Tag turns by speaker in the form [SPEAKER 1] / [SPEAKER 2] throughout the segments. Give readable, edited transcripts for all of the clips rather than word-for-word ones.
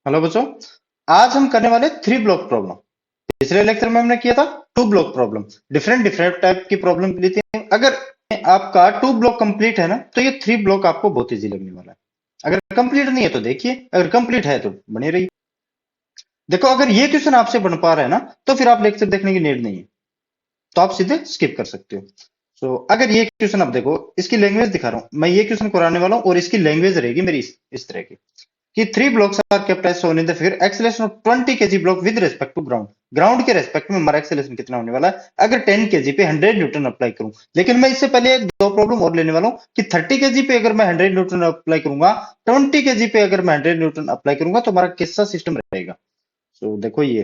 [SPEAKER 1] Hello बच्चों। आज हम करने वाले थ्री ब्लॉक प्रॉब्लम। पिछले लेक्चर में हमने किया था two block problem. Different different type की प्रॉब्लम ली थी। अगर आपका टू ब्लॉक कंप्लीट है ना तो ये थ्री ब्लॉक आपको बहुत इजी लगने वाला है। अगर कंप्लीट नहीं है तो देखिए, अगर कंप्लीट है तो बने रहिए। देखो, अगर ये क्वेश्चन आपसे बन पा रहा है ना तो फिर आप लेक्चर देखने की नीड नहीं है, तो आप सीधे स्किप कर सकते हो। अगर ये क्वेश्चन आप देखो, इसकी लैंग्वेज दिखा रहा हूं मैं, ये क्वेश्चन कराने वाला हूं और इसकी लैंग्वेज रहेगी मेरी इस तरह की कि three blocks are kept as shown in the figure, acceleration of 20 kg block with respect to ground. Ground के रेस्पेक्ट में हमारा एक्सेलरेशन कितना होने वाला है अगर 10 केजी पे 100 न्यूटन अप्लाई करूं। लेकिन मैं इससे पहले दो प्रॉब्लम और लेने वाला हूं कि 30 केजी पे अगर मैं 100 न्यूटन अप्लाई करूंगा, 20 केजी पे अगर मैं 100 न्यूटन अप्लाई करूंगा तो हमारा कैसा सिस्टम रहेगा। देखो ये,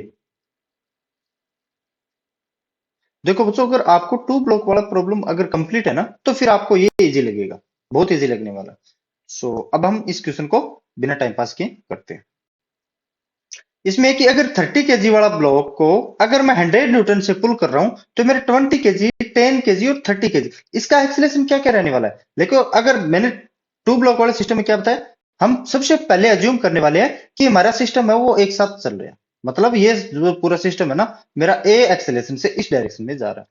[SPEAKER 1] देखो बच्चों, अगर आपको टू ब्लॉक वाला प्रॉब्लम अगर कंप्लीट है ना तो फिर आपको ये इजी लगेगा, बहुत इजी लगने वाला। अब हम इस क्वेश्चन को बिना टाइम पास किए करते हैं। इसमें कि अगर 30 केजी वाला ब्लॉक को अगर मैं 100 न्यूटन से पुल कर रहा हूं तो मेरे 20 केजी, 10 केजी और 30 केजी, इसका एक्सेलरेशन क्या क्या रहने वाला है। देखो, अगर मैंने टू ब्लॉक वाले सिस्टम में क्या बताया, हम सबसे पहले अज्यूम करने वाले हैं कि हमारा सिस्टम है वो एक साथ चल रहा है। मतलब ये जो पूरा सिस्टम है ना, मेरा ए एक्सेलरेशन से इस डायरेक्शन में जा रहा है।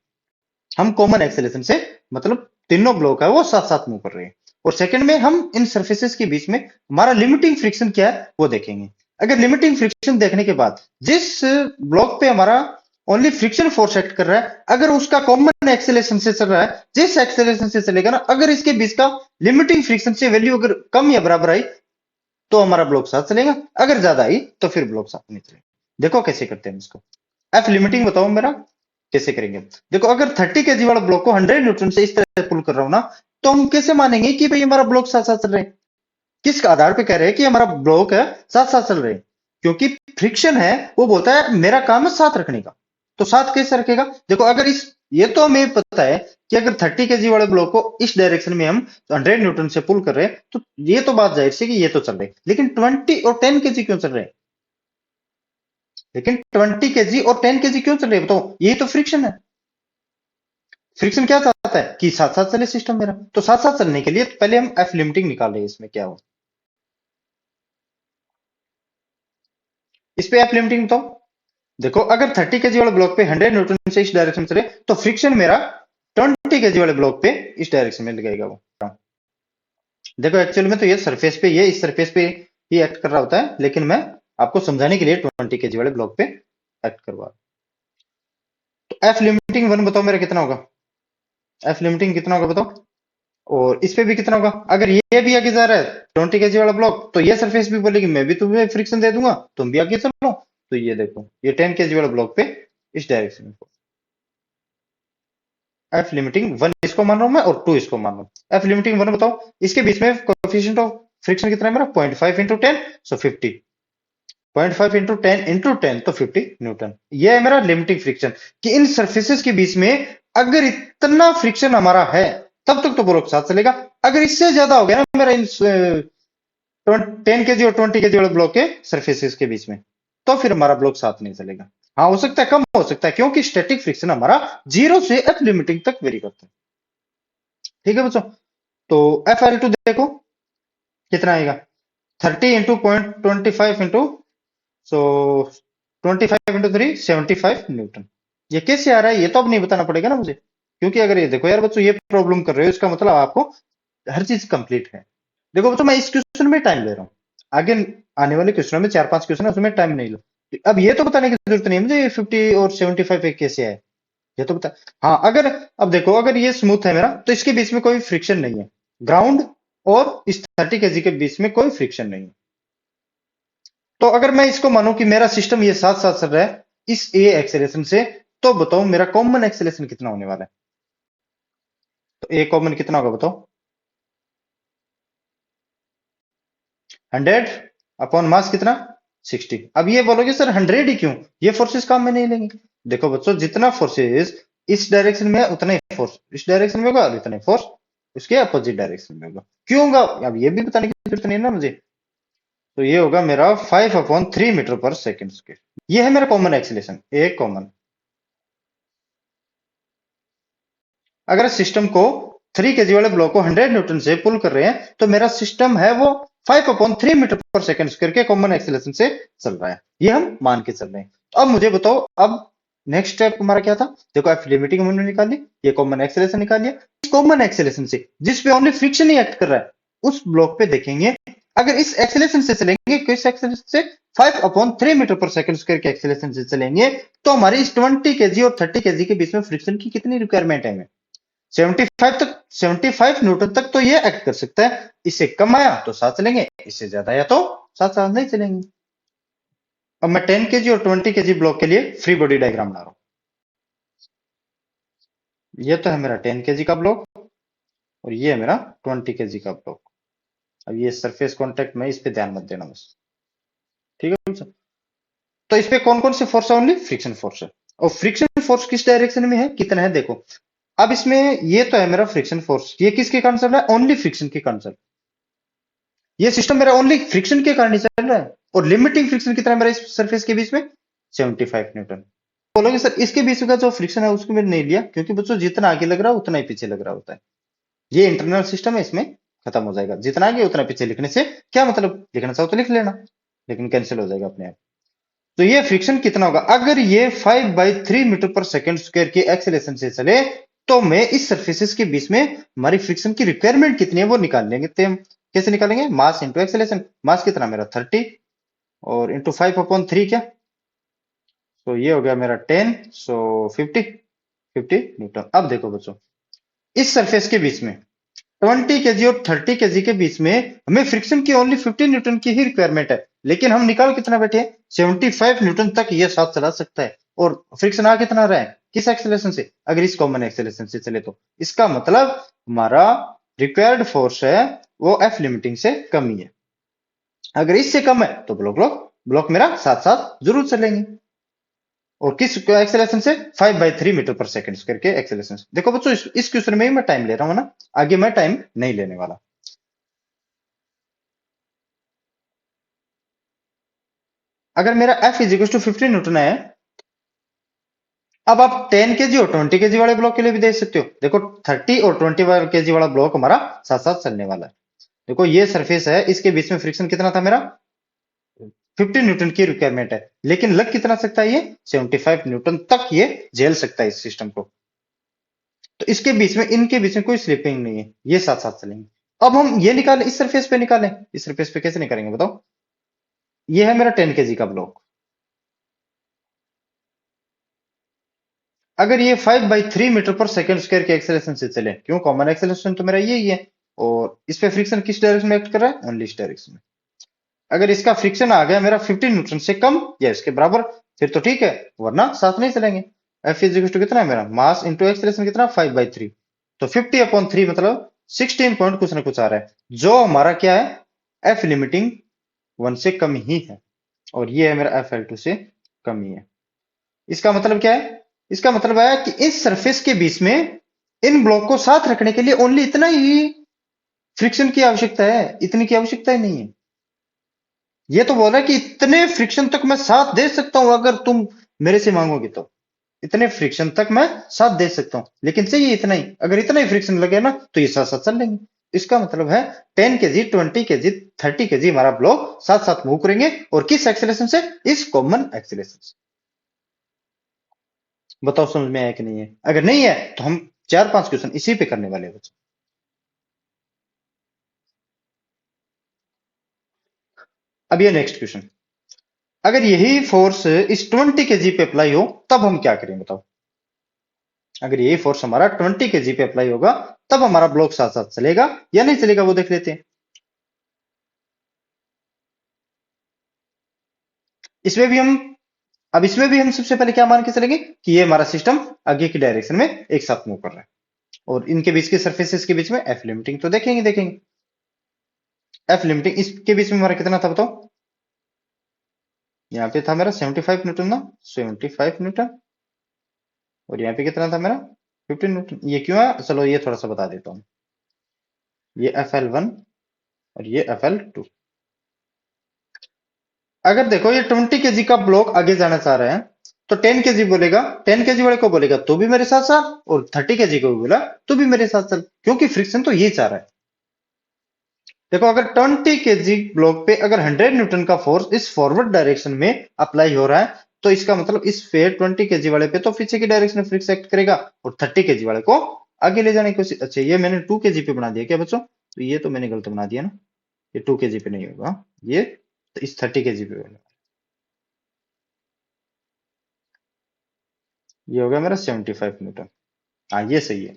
[SPEAKER 1] हम कॉमन एक्सेलरेशन से, मतलब तीनों ब्लॉक है वो साथ साथ मूव कर रहे हैं। और सेकंड में हम इन सर्फेसेस के बीच में हमारा लिमिटिंग फ्रिक्शन क्या है वो देखेंगे। अगर लिमिटिंग फ्रिक्शन देखने के बाद जिस ब्लॉक पे हमारा ओनली फ्रिक्शन फोर्स एक्ट कर रहा है, अगर उसका कॉमन एक्सेलरेशन से चल रहा है, जिस एक्सेलरेशन से चलेगा ना, अगर इसके बीच का लिमिटिंग फ्रिक्शन से वैल्यू अगर कम या बराबर आई तो हमारा ब्लॉक साथ चलेगा, अगर ज्यादा आई तो फिर ब्लॉक साथ नहीं चलेगा। देखो कैसे करते हैं इसको। एफ लिमिटिंग बताओ मेरा, कैसे करेंगे। देखो, अगर 30 केजी वाला ब्लॉक को 100 न्यूटन से इस तरह पुल कर रहा हूं ना, तो हम कैसे मानेंगे कि भाई हमारा ब्लॉक साथ साथ चल रहे हैं। किस आधार पे कह रहे हैं कि हमारा ब्लॉक है साथ साथ चल रहे हैं, क्योंकि फ्रिक्शन है वो बोलता है मेरा काम है साथ रखने का। तो साथ कैसे रखेगा। देखो, अगर इस, ये तो हमें पता है कि अगर 30 केजी वाले ब्लॉक को इस डायरेक्शन में हम 100 न्यूटन से पुल कर रहे हैं तो ये तो बात जाहिर सी कि ये तो चल रहे हैं। लेकिन 20 और 10 केजी क्यों चल रहे हैं। लेकिन 20 केजी और 10 केजी क्यों चल रहे हैं बताओ, यही तो फ्रिक्शन है। फ्रिक्शन क्या चाहता है कि साथ साथ चले सिस्टम मेरा। तो साथ साथ चलने के लिए तो पहले हम एफ लिमिटिंग निकाल रहे हैं, इसमें क्या हो। इस पे एफ लिमिटिंग बताओ। देखो, अगर 30 केजी वाले ब्लॉक पे 100 न्यूटन से इस डायरेक्शन में चले तो फ्रिक्शन मेरा 20 केजी वाले ब्लॉक पे इस डायरेक्शन में लगेगा वो। देखो, एक्चुअल में तो ये सरफेस पे, ये इस सरफेस पे ही एक्ट कर रहा होता है, लेकिन मैं आपको समझाने के लिए 20 केजी वाले ब्लॉक पे एक्ट करवा। तो एफ लिमिटिंग वन बताओ मेरा कितना होगा। एफ लिमिटिंग कितना होगा बताओ। और इस पे भी कितना होगा। अगर ये भी आगे जा रहा है 20 केजी वाला ब्लॉक, तो ये सरफेस भी बोलेगी मैं भी तुम्हें फ्रिक्शन दे दूंगा, तुम भी आगे चलो। तो ये देखो, ये 10 केजी वाला ब्लॉक पे इस डायरेक्शन में। एफ लिमिटिंग वन इसको मान रहा हूं मैं और टू इसको मान रहा हूं। एफ लिमिटिंग वन बताओ, इसके बीच में कोएफिशिएंट ऑफ फ्रिक्शन कितना है मेरा, 0.5 इंटू 10, सो 50। 0.5 इंटू 10 इंटू 10 तो 50 न्यूटन। ये है मेरा लिमिटिंग फ्रिक्शन, कि इन सर्फेसेस के बीच में अगर इतना फ्रिक्शन हमारा है तब तक तो ब्लॉक साथ चलेगा। अगर इससे ज्यादा हो गया ना मेरा इन 10 केजी और 20 केजी वाले ब्लॉक के सर्फेसेस के बीच में, तो फिर हमारा ब्लॉक साथ नहीं चलेगा। हाँ, हो सकता है कम हो सकता है, क्योंकि स्टैटिक फ्रिक्शन हमारा जीरो से एफ लिमिटिंग तक वेरी करता है। ठीक है बच्चों। तो एफ एल टू देखो कितना आएगा। 30 इंटू 0.25 इंटू, सो 25 इंटू 3 75 न्यूटन। ये कैसे आ रहा है ये तो अब नहीं बताना पड़ेगा ना मुझे, क्योंकि अगर ये देखो यार बच्चों, ये प्रॉब्लम कर रहे हो इसका मतलब आपको हर चीज कंप्लीट है। देखो बच्चों, मैं इस क्वेश्चन में टाइम ले रहा हूँ, आगे आने वाले क्वेश्चनों में 4-5 क्वेश्चन है उसमें टाइम नहीं लो। अब ये तो बताने की जरूरत नहीं है मुझे 50 और 75 कैसे आए, ये तो बता। हाँ, अगर, अब देखो, अगर ये स्मूथ है मेरा तो इसके बीच में कोई फ्रिक्शन नहीं है। ग्राउंड और इस 30 केजी के बीच में कोई फ्रिक्शन नहीं है। तो अगर मैं इसको मानूं कि मेरा सिस्टम ये साथ साथ चल रहा है इस ए एक्सेलरेशन से, तो बताओ मेरा कॉमन एक्सेलरेशन कितना होने वाला है। तो ए कॉमन कितना होगा बताओ। 100 अपॉन मास कितना, 60। अब ये बोलोगे सर 100 ही क्यों, ये फोर्सेस काम में नहीं लेंगे। देखो बच्चों, जितना फोर्सेस इस डायरेक्शन में है उतना ही फोर्स इस डायरेक्शन में होगा और इतना ही फोर्स उसके अपोजिट डायरेक्शन में होगा। क्यों होगा अब ये भी बताने की जरूरत नहीं है ना मुझे। तो ये होगा मेरा 5/3 मीटर पर सेकेंड स्क्वायर। ये है मेरा कॉमन एक्सीलेशन, एक कॉमन। अगर सिस्टम को 3 केजी वाले ब्लॉक को 100 न्यूटन से पुल कर रहे हैं तो मेरा सिस्टम है वो 5/3 मीटर पर सेकंड स्क्वायर के कॉमन एक्सेलरेशन से चल रहा है, ये हम मान के चल रहे हैं। तो अब मुझे बताओ, अब नेक्स्ट स्टेप हमारा क्या था? देखो एफ लिमिटिंग हमने निकाली, ये कॉमन एक्सेलरेशन निकाल लिया। इस कॉमन एक्सेलरेशन से जिस पे ओनली फ्रिक्शन ही एक्ट कर रहा है, उस ब्लॉक पे देखेंगे, अगर इस एक्सेलरेशन से चलेंगे, किस एक्सेलरेशन से? 5/3 मीटर पर सेकंड स्क्वायर के एक्सेलरेशन से चलेंगे, तो हमारी इस 20 kg और 30 kg के बीच में फ्रिक्शन की कितनी रिक्वायरमेंट है हमें? 75 न्यूटन तक तो ये एक्ट कर सकता है। इससे कम आया तो साथ चलेंगे, इससे ज्यादा आया तो साथ साथ नहीं चलेंगे। अब मैं 10 kg और 20 kg ब्लॉक के लिए फ्री बॉडी डायग्राम बना रहा हूं। ये तो है मेरा 10 kg का ब्लॉक और ये है मेरा 20 kg का ब्लॉक। अब ये सरफेस कॉन्टेक्ट में, इस पे ध्यान मत देना बस, ठीक है सर? तो इस पे कौन कौन से फोर्स है? ओनली फ्रिक्शन फोर्स है। और फ्रिक्शन फोर्स किस डायरेक्शन में है, कितना है देखो। अब इसमें ये तो है मेरा फ्रिक्शन फोर्स, ये किसके कारण चल रहा है? ओनली फ्रिक्शन के कारण चल रहा है। ये सिस्टम मेरा ओनली फ्रिक्शन के कारण ही चल रहा है। और लिमिटिंग फ्रिक्शन कितना है मेरा इस सरफेस के बीच में? 75 न्यूटन। बोलोगे सर इसके बीच का जो फ्रिक्शन है उसको मैंने नहीं लिया, क्योंकि बच्चों जितना आगे लग रहा है उतना ही पीछे लग रहा होता है। ये इंटरनल सिस्टम है, इसमें खत्म हो जाएगा। जितना आगे उतना पीछे लिखने से क्या मतलब, लिखना चाहो तो लिख लेना, लेकिन कैंसिल हो जाएगा अपने आप। तो ये फ्रिक्शन कितना होगा? अगर ये 5/3 मीटर पर सेकंड स्क्वायर के एक्सेलरेशन से चले, तो मैं इस सर्फेसेस के बीच में हमारी फ्रिक्शन की रिक्वायरमेंट कितनी है वो निकाल लेंगे। तो हम कैसे निकालेंगे? मास इंटू एक्सेलरेशन। मास कितना मेरा 30 और इंटू 5/3 क्या, तो ये हो गया मेरा 10, सो 50 न्यूटन। अब देखो बच्चों, इस सरफेस के बीच में 20 kg और 30 kg के बीच में हमें फ्रिक्शन की ओनली 50 न्यूटन की ही रिक्वायरमेंट है, लेकिन हम निकाल कितना बैठे हैं? 75 न्यूटन तक ये साथ चला सकता है। और फ्रिक्शन आ कितना रहा है? किस एक्सेलरेशन से? अगर इस कॉमन एक्सेलरेशन से चले तो इसका मतलब हमारा रिक्वायर्ड फोर्स है वो एफ लिमिटिंग से कम ही है। अगर इससे कम है तो ब्लॉक ब्लॉक ब्लॉक मेरा साथ साथ जरूर चलेंगे। और किस एक्सेलरेशन से? 5/3 मीटर पर सेकंड स्क्वायर के एक्सेलरेशन से। देखो बच्चों, इस क्वेश्चन में ही मैं टाइम ले रहा हूं ना, आगे मैं टाइम नहीं लेने वाला। अगर मेरा F is equal to 15 newton है, अब आप 10 kg और 20 kg वाले ब्लॉक के लिए भी देख सकते हो। देखो 30 और 20 kg वाला ब्लॉक हमारा साथ साथ चलने वाला है। देखो ये सरफेस है, इसके बीच में फ्रिक्शन कितना था मेरा? 15 न्यूटन की रिक्वायरमेंट है, लेकिन लग कितना सकता है? ये 75 न्यूटन तक ये झेल सकता है इस सिस्टम को। तो इसके बीच में, इनके बीच में कोई स्लिपिंग नहीं है, ये साथ साथ चलेंगे। अब हम ये निकालें, इस सरफेस पे निकालें। इस सरफेस पे कैसे निकालेंगे बताओ? ये है मेरा 10 kg का ब्लॉक। अगर ये 5/3 मीटर पर सेकंड स्क्वायर के एक्सेलरेशन से चले, क्यों? कॉमन एक्सेलरेशन तो मेरा यही है। और इस पे फ्रिक्शन किस डायरेक्शन में एक्ट कर रहा है? ओनली इस डायरेक्शन में। अगर इसका फ्रिक्शन आ गया मेरा 15 न्यूटन से कम या इसके बराबर, फिर तो ठीक है, वरना साथ नहीं चलेंगे। एफ इज इक्वल टू कितना है मेरा? मास इंटू एक्सेलरेशन कितना? 5/3। तो 50/3 मतलब 16 पॉइंट कुछ ना कुछ आ रहा है, जो हमारा क्या है? एफ लिमिटिंग 1 से कम ही है। और ये है मेरा एफ L2 से कम ही है। इसका मतलब क्या है? इसका मतलब है कि इस सरफेस के बीच में इन ब्लॉक को साथ रखने के लिए ओनली इतना ही फ्रिक्शन की आवश्यकता है, इतनी की आवश्यकता ही नहीं है। ये तो बोल रहा है कि इतने फ्रिक्शन तक मैं साथ दे सकता हूं, अगर तुम मेरे से मांगोगे तो इतने फ्रिक्शन तक मैं साथ दे सकता हूं, लेकिन चाहिए इतना ही। अगर इतना ही फ्रिक्शन लगे ना तो ये साथ साथ चल लेंगे। इसका मतलब है 10 kg 20 kg 30 kg हमारा ब्लॉक साथ साथ मूव करेंगे। और किस एक्सेलरेशन से? इस कॉमन एक्सेलरेशन से। बताओ समझ में आया कि नहीं है? अगर नहीं है तो हम 4-5 क्वेश्चन इसी पे करने वाले हैं बच्चों। अब ये नेक्स्ट क्वेश्चन, अगर यही फोर्स इस 20 kg पे अप्लाई हो तब हम क्या करें बताओ? अगर यही फोर्स हमारा 20 kg पे अप्लाई होगा तब हमारा ब्लॉक साथ साथ चलेगा या नहीं चलेगा, वो देख लेते हैं। इसमें भी हम अब इसमें भी हम सबसे पहले क्या मान के चलेंगे कि ये हमारा सिस्टम आगे की डायरेक्शन में एक साथ मूव कर रहा है। और इनके बीच के सर्फेसेस के बीच में एफ लिमिटिंग तो देखेंगे। एफ लिमिटिंग इसके बीच में हमारा कितना था बताओ? यहाँ पे था मेरा 75 न्यूटन ना, 75 न्यूटन। और यहाँ पे कितना था मेरा? 15 न्यूटन। ये क्यों है? चलो ये थोड़ा सा बता देता हूँ। ये FL1 और ये FL2। अगर देखो ये 20 kg का ब्लॉक आगे जाना चाह रहे हैं, तो 10 kg बोलेगा, 10 kg वाले को बोलेगा तो भी मेरे साथ साथ, और 30 kg को भी बोला तो भी मेरे साथ चल, क्योंकि फ्रिक्शन तो ये चाह रहा है। देखो अगर 20 केजी ब्लॉक पे अगर 100 न्यूटन का फोर्स इस फॉरवर्ड डायरेक्शन में अप्लाई हो रहा है, तो इसका मतलब इस पे 20 केजी वाले पे तो पीछे की डायरेक्शन में फ्रिक्स एक्ट करेगा और 30 केजी वाले को आगे ले जाने की कोशिश। अच्छा ये मैंने 2 केजी पे बना दिया क्या बच्चों? तो ये तो मैंने गलत बना दिया ना, ये 2 केजी पे नहीं होगा, ये तो इस 30 केजी पे होगा। ये हो गया मेरा 75 न्यूटन। हाँ ये सही है।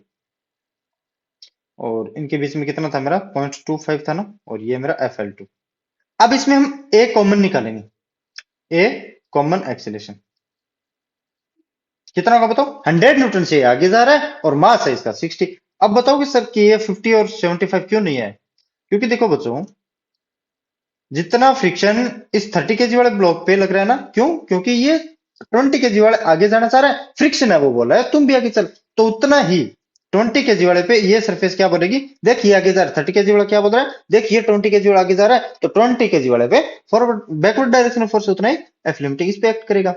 [SPEAKER 1] और इनके बीच में कितना था मेरा? 0.25 था ना, और ये मेरा FL2। अब इसमें हम ए कॉमन निकालेंगे, ए कॉमन एक्सेलेरेशन कितना होगा बताओ? 100 न्यूटन से आगे जा रहा है और मास है इसका 60। अब बताओ कि सर कि ये 50 और 75 क्यों नहीं है? क्योंकि देखो बच्चों, जितना फ्रिक्शन इस 30 केजी वाले ब्लॉक पे लग रहा है ना, क्यों? क्योंकि ये 20 केजी वाले आगे जाना चाह रहा है, फ्रिक्शन है, वो बोल रहा है तुम भी आगे चल, तो उतना ही 20 केजी वाले पे ये सरफेस क्या बोलेगी, देख ये आगे जा रहा है। 30 केजी वाला क्या बोल रहा है, देख ये 20 केजी वाला आगे जा रहा है, तो 20 केजी वाले पे फॉरवर्ड बैकवर्ड डायरेक्शन में फोर्स उतना ही एफ लिमिटिंग इस पे एक्ट करेगा।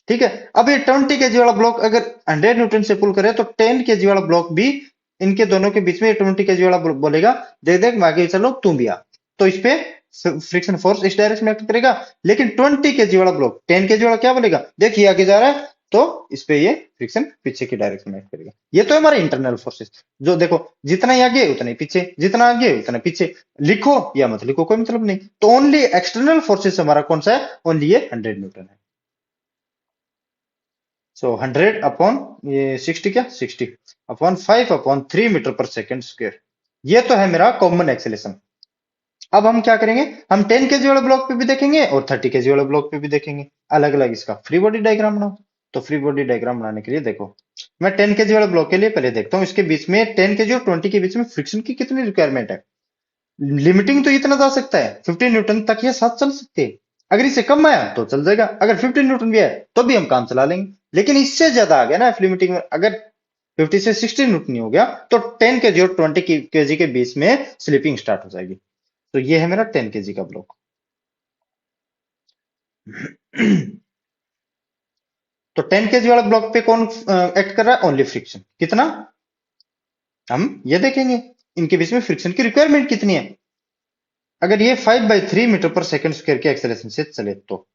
[SPEAKER 1] ठीक है, अब ये 20 केजी वाला ब्लॉक अगर 100 न्यूटन से पुल करे तो 10 केजी वाला ब्लॉक भी इनके दोनों के बीच में 20 केजी वाला बोलेगा देख देख मैं आगे चलो तुम भी आ, तो इस पे फ्रिक्शन फोर्स इस डायरेक्शन में एक्ट करेगा। लेकिन 20 केजी वाला ब्लॉक 10 केजी वाला क्या बोलेगा, देख ये आगे जा रहा है, तो इस पे ये फ्रिक्शन पीछे की डायरेक्शन में एक्ट करेगा। ये तो हमारे इंटरनल फोर्सेस, जो देखो जितना ही आगे उतना ही पीछे, जितना आगे उतना पीछे, लिखो या मत लिखो कोई मतलब नहीं। तो ओनली एक्सटर्नल फोर्सेस हमारा कौन सा है? ओनली ये 100 न्यूटन है। सो 100 अपॉन ये 60, क्या 60 अपॉन 5 अपॉन 3 मीटर पर सेकेंड स्क्वायर, ये तो है मेरा कॉमन एक्सेलेरेशन। अब हम क्या करेंगे, हम 10 केजी वाले ब्लॉक पे भी देखेंगे और 30 केजी वाले ब्लॉक पे भी देखेंगे, अलग अलग इसका फ्री बॉडी डायग्राम बनाओ। तो फ्री बॉडी डायग्राम बनाने के लिए देखो, मैं 10 केजी वाले ब्लॉक के लिए पहले देखता हूँ इसके बीच में 10 केजी और 20 के बीच में फ्रिक्शन की कितनी रिक्वायरमेंट है। लिमिटिंग तो इतना जा सकता है 15 न्यूटन तक, ये साथ चल सकते हैं। अगर इससे कम आया तो चल जाएगा, अगर 15 न्यूटन भी है तो भी हम काम चला लेंगे। लेकिन इससे ज्यादा आ गया ना लिमिटिंग में, अगर 50 से 60 न्यूटन हो गया तो 10 केजी और 20 केजी के बीच में स्लिपिंग स्टार्ट हो जाएगी। तो ये है मेरा 10 केजी का ब्लॉक। तो 10 केजी वाला ब्लॉक पे कौन एक्ट कर रहा है? Only friction. कितना? हम ये देखेंगे इनके बीच में फ्रिक्शन की रिक्वायरमेंट कितनी है। अगर ये 5/3 मीटर पर सेकंड स्क्वायर के एक्सेलरेशन से चले तो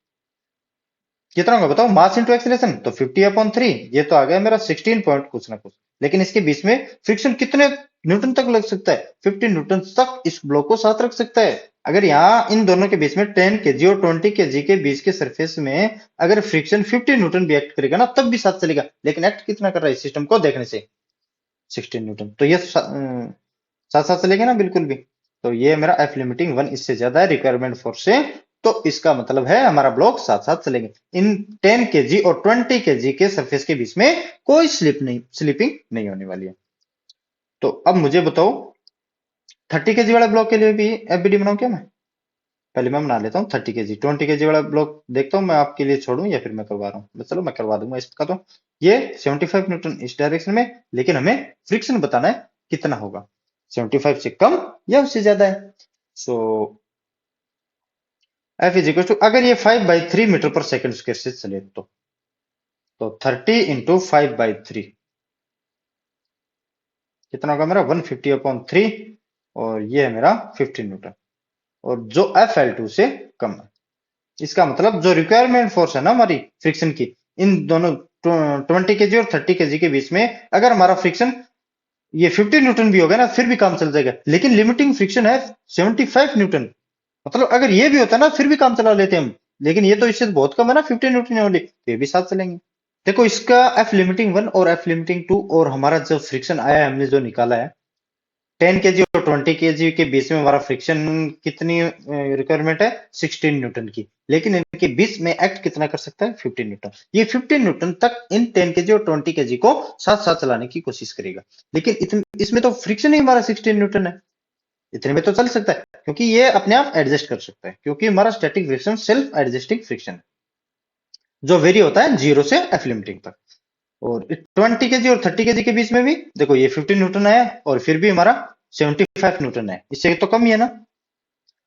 [SPEAKER 1] कितना होगा बताओ? मास इंटू एक्सेलरेशन, तो 50/3, ये तो आ गया मेरा 16 पॉइंट कुछ ना कुछ। लेकिन इसके बीच में फ्रिक्शन कितने न्यूटन तक लग सकता है? 50 न्यूटन तक इस ब्लॉक को साथ रख सकता है। अगर यहाँ इन दोनों के बीच में 10 केजी और 20 केजी के बीच के सरफेस में अगर फ्रिक्शन 50 न्यूटन भी एक्ट करेगा ना, तब भी साथ चलेगा। लेकिन एक्ट कितना कर रहा है इस सिस्टम को देखने से? 16 न्यूटन, तो ये साथ साथ चलेगा ना बिल्कुल भी। तो ये मेरा एफ लिमिटिंग 1 इससे ज्यादा है रिक्वायरमेंट फोर्स से, तो इसका मतलब है हमारा ब्लॉक साथ साथ चलेंगे। इन 10 केजी और 20 केजी के सरफेस के बीच में कोई स्लिपिंग नहीं होने वाली है। तो अब मुझे बताओ 30 केजी वाले ब्लॉक के लिए भी एफबीडी बनाऊं क्या मैं? पहले मैं बना लेता हूँ 30 केजी 20 केजी वाला ब्लॉक, देखता हूँ मैं आपके लिए छोड़ूं या फिर मैं करवा रहा हूँ। चलो मैं करवा दूंगा इसका। तो ये 75 न्यूटन इस डायरेक्शन में, लेकिन हमें फ्रिक्शन बताना है कितना होगा, 75 से कम या उससे ज्यादा है। सो एफ इज इक्वल टू, अगर ये 5/3 मीटर पर सेकंड स्क्वायर से चले तो 30 इंटू 5/3 कितना होगा मेरा? 150/3, और ये है मेरा 15 न्यूटन, और जो FL2 से कम है। इसका मतलब जो रिक्वायरमेंट फोर्स है ना हमारी फ्रिक्शन की, इन दोनों 20 केजी और 30 केजी के बीच में अगर हमारा फ्रिक्शन ये 50 न्यूटन भी होगा ना, फिर भी काम चल जाएगा। लेकिन लिमिटिंग फ्रिक्शन है 75 न्यूटन, मतलब अगर ये भी होता ना फिर भी काम चला लेते हम। लेकिन ये तो इससे बहुत कम है ना, 50 न्यूटन ओनली, तो ये भी साथ चलेंगे। देखो इसका एफ लिमिटिंग 1 और एफ लिमिटिंग 2 और हमारा जो फ्रिक्शन आया है हमने जो निकाला है 10 केजी और 20 केजी के बीच में हमारा फ्रिक्शन कितनी रिक्वायरमेंट है? 16 न्यूटन की। लेकिन इनके बीच में एक्ट कितना कर सकता है? 15 न्यूटन। ये 15 न्यूटन तक इन 10 केजी और 20 केजी को साथ साथ चलाने की कोशिश करेगा। लेकिन इसमें तो फ्रिक्शन ही हमारा 16 न्यूटन है, इतने में तो चल सकता है क्योंकि ये अपने आप एडजस्ट कर सकता है, क्योंकि हमारा static friction self adjusting friction है जो वेरी होता है 0 से एफ लिमिटिंग तक। और 20 केजी और 30 केजी के बीच में भी देखो ये 15 न्यूटन है और फिर भी हमारा 75 न्यूटन है, इससे तो कम ही है ना।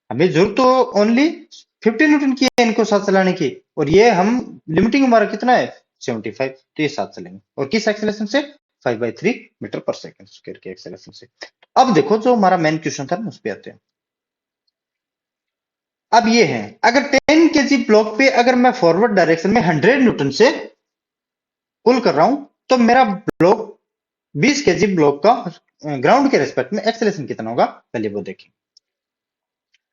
[SPEAKER 1] हमें जरूरत तो ओनली 50 न्यूटन की है इनको साथ चलाने की, और ये हम लिमिटिंग हमारा कितना है? 75, तो ये साथ चलेंगे। और किस एक्सेलरेशन से? 5/3 मीटर पर सेकंड स्क्वायर के एक्सेलरेशन से। अब देखो जो हमारा मेन क्वेश्चन था ना उस पे आते हैं। अब ये है, अगर 10 केजी ब्लॉक पे अगर मैं फॉरवर्ड डायरेक्शन में 100 न्यूटन से पुल कर रहा हूं, तो मेरा ब्लॉक 20 केजी ब्लॉक का ग्राउंड के रेस्पेक्ट में एक्सेलेरेशन कितना होगा, पहले वो देखें।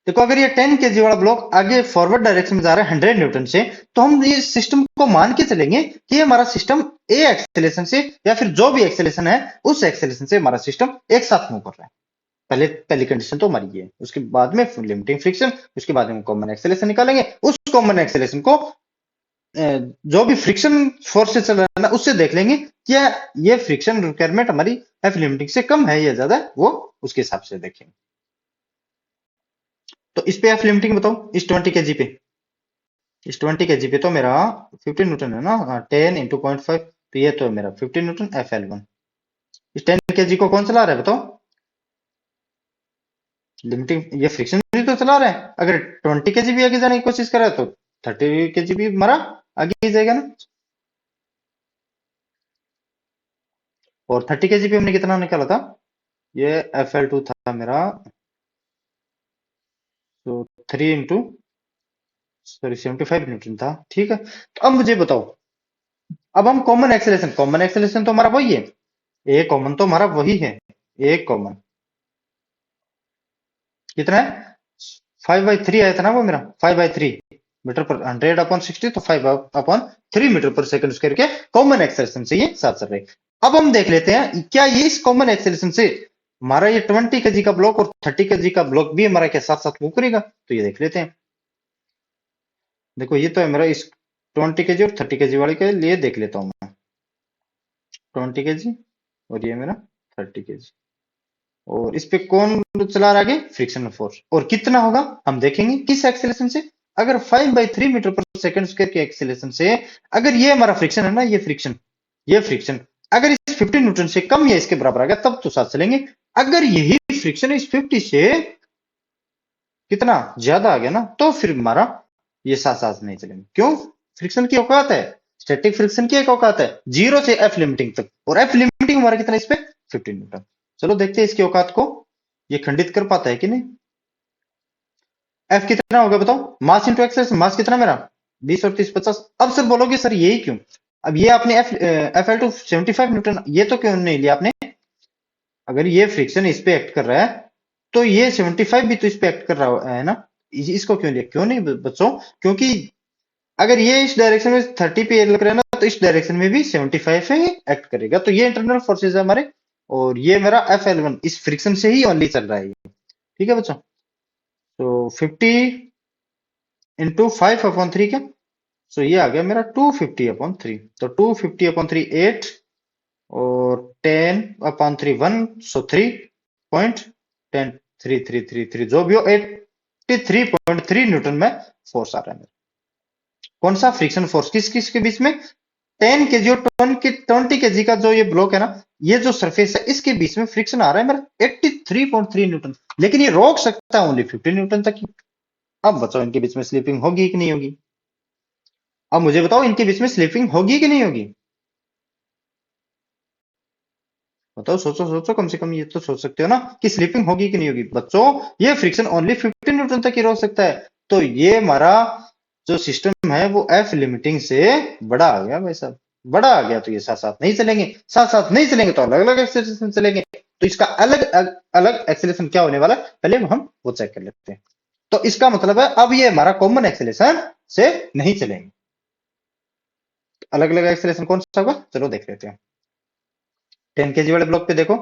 [SPEAKER 1] देखो अगर ये 10 केजी वाला ब्लॉक आगे फॉरवर्ड डायरेक्शन में जा रहा है 100 न्यूटन से, तो हम ये सिस्टम को मान के चलेंगे कि ये हमारा सिस्टम ए एक्सेलेरेशन से या फिर जो भी एक्सेलेरेशन है उस एक्सेलेरेशन से हमारा सिस्टम एक साथ मूव कर रहा है। पहली कंडीशन तो हमारी ये है। उसके बाद में लिमिटिंग फ्रिक्शन, उसके बाद में हम कॉमन एक्सेलेरेशन निकालेंगे। उस कॉमन एक्सेलेरेशन को जो भी फ्रिक्शन फोर्स से चल रहा है ना उससे देख लेंगे क्या ये फ्रिक्शन रिक्वायरमेंट हमारी एफ लिमिटिंग से कम है या ज्यादा है, वो उसके हिसाब से देखेंगे। तो इस पे एफ लिमिटिंग बताओ, इस 20 केजी पे, इस 20 केजी पे तो मेरा 15 न्यूटन है ना, 10 इंटू 0.5, तो ये तो है मेरा 15 न्यूटन एफ एल वन। इस 10 केजी को कौन चला रहा है बताओ, लिमिटिंग ये फ्रिक्शन भी तो चला रहा है। अगर 20 केजी भी आगे जाने की कोशिश करे तो 30 केजी भी हमारा आगे ही जाएगा ना। और 30 केजी पे हमने कितना निकाला था, ये एफ एल टू था मेरा, तो 3 इंटू सॉरी 75 न्यूटन था, ठीक है। तो अब मुझे बताओ, अब हम कॉमन एक्सेलरेशन तो हमारा वही है, ए कॉमन तो हमारा वही है, ए कॉमन कितना है 5/3 आया था ना वो मेरा, 5/3 मीटर पर 100/60, तो 5/3 मीटर पर सेकंड स्क्वायर के कॉमन एक्सेलरेशन से ये साथ चल रहे। अब हम देख लेते हैं क्या ये इस कॉमन एक्सेलरेशन से हमारा ये 20 केजी का ब्लॉक और 30 केजी का ब्लॉक भी हमारा के साथ साथ मूव करेगा, तो ये देख लेते हैं। देखो ये तो है मेरा, इस 20 केजी और 30 केजी वाले के लिए देख लेता हूँ मैं, 20 केजी और ये मेरा 30 केजी, और इस पे कौन चला रहा आगे, फ्रिक्शन फोर्स, और कितना होगा हम देखेंगे किस एक्सेलरेशन से। अगर 5/3 मीटर पर सेकंड स्क्वायर के एक्सेलरेशन से अगर ये हमारा फ्रिक्शन है ना, ये फ्रिक्शन अगर इस 50 न्यूटन से कम या इसके बराबर आ गया तब तो साथ चलेंगे। अगर यही फ्रिक्शन इस 50 से कितना ज्यादा आ गया ना, तो फिर हमारा ये साथ साथ नहीं चलेंगे। क्यों, फ्रिक्शन की औकात है, स्टैटिक फ्रिक्शन की एक औकात है 0 से एफ लिमिटिंग तक, और एफ लिमिटिंग हमारा कितना इस पे 15 न्यूटन। चलो देखते हैं इसकी औकात को ये खंडित कर पाता है कि नहीं। एफ कितना होगा बताओ, मास इंटू एक्सेलरेशन, मास कितना मेरा 20 और 30 50। अब सर बोलोगे सर यही क्यों, अब ये आपने एफ एल टू 75 न्यूटन ये तो क्यों नहीं लिया आपने, अगर ये फ्रिक्शन इस पे एक्ट कर रहा है तो ये 75 भी तो इस पे एक्ट कर रहा है ना, इसको क्यों लिया, क्यों नहीं बच्चों, क्योंकि अगर ये इस डायरेक्शन में 30 पे लग रहा है ना, तो इस डायरेक्शन में भी 75 ही एक्ट करेगा, तो ये इंटरनल फोर्सेज है हमारे, और ये मेरा एफ एल वन इस फ्रिक्शन से ही ओनली चल रहा है, ठीक है बच्चों। तो 50 इंटू 5/3 क्या, सो ये आ गया मेरा 250/3, तो 250/3 8, और 10/3 1, सो 3.10333 जो भी हो 83.3 न्यूटन में फोर्स आ रहा है। कौन सा फ्रिक्शन फोर्स, किस किस के बीच में, 10 केजी और 20 केजी का जो ये ब्लॉक है ना, ये जो सरफेस है इसके बीच में फ्रिक्शन आ रहा है मेरा 83.3 न्यूटन, लेकिन ये रोक सकता है ओनली 50 न्यूटन तक ही। अब बताओ इनके बीच में स्लिपिंग होगी कि नहीं होगी, अब मुझे बताओ इनके बीच में स्लिपिंग होगी कि नहीं होगी, बताओ सोचो सोचो, कम से कम ये तो सोच सकते हो ना कि स्लिपिंग होगी कि नहीं होगी। बच्चों ये फ्रिक्शन ओनली 50 न्यूटन तक ही रोक सकता है, तो ये हमारा जो सिस्टम है वो एफ लिमिटिंग से बड़ा आ गया भाई साहब, बड़ा आ गया, तो ये साथ साथ नहीं चलेंगे, साथ साथ नहीं चलेंगे तो अलग अलग एक्सेलरेशन चलेंगे, तो इसका अलग अलग एक्सेलरेशन क्या होने वाला है पहले हम वो चेक कर लेते हैं। तो इसका मतलब है अब ये हमारा कॉमन एक्सेलरेशन से नहीं चलेंगे, अलग अलग एक्सेलरेशन कौन सा होगा चलो देख लेते हैं। 10 केजी वाले ब्लॉक पे देखो,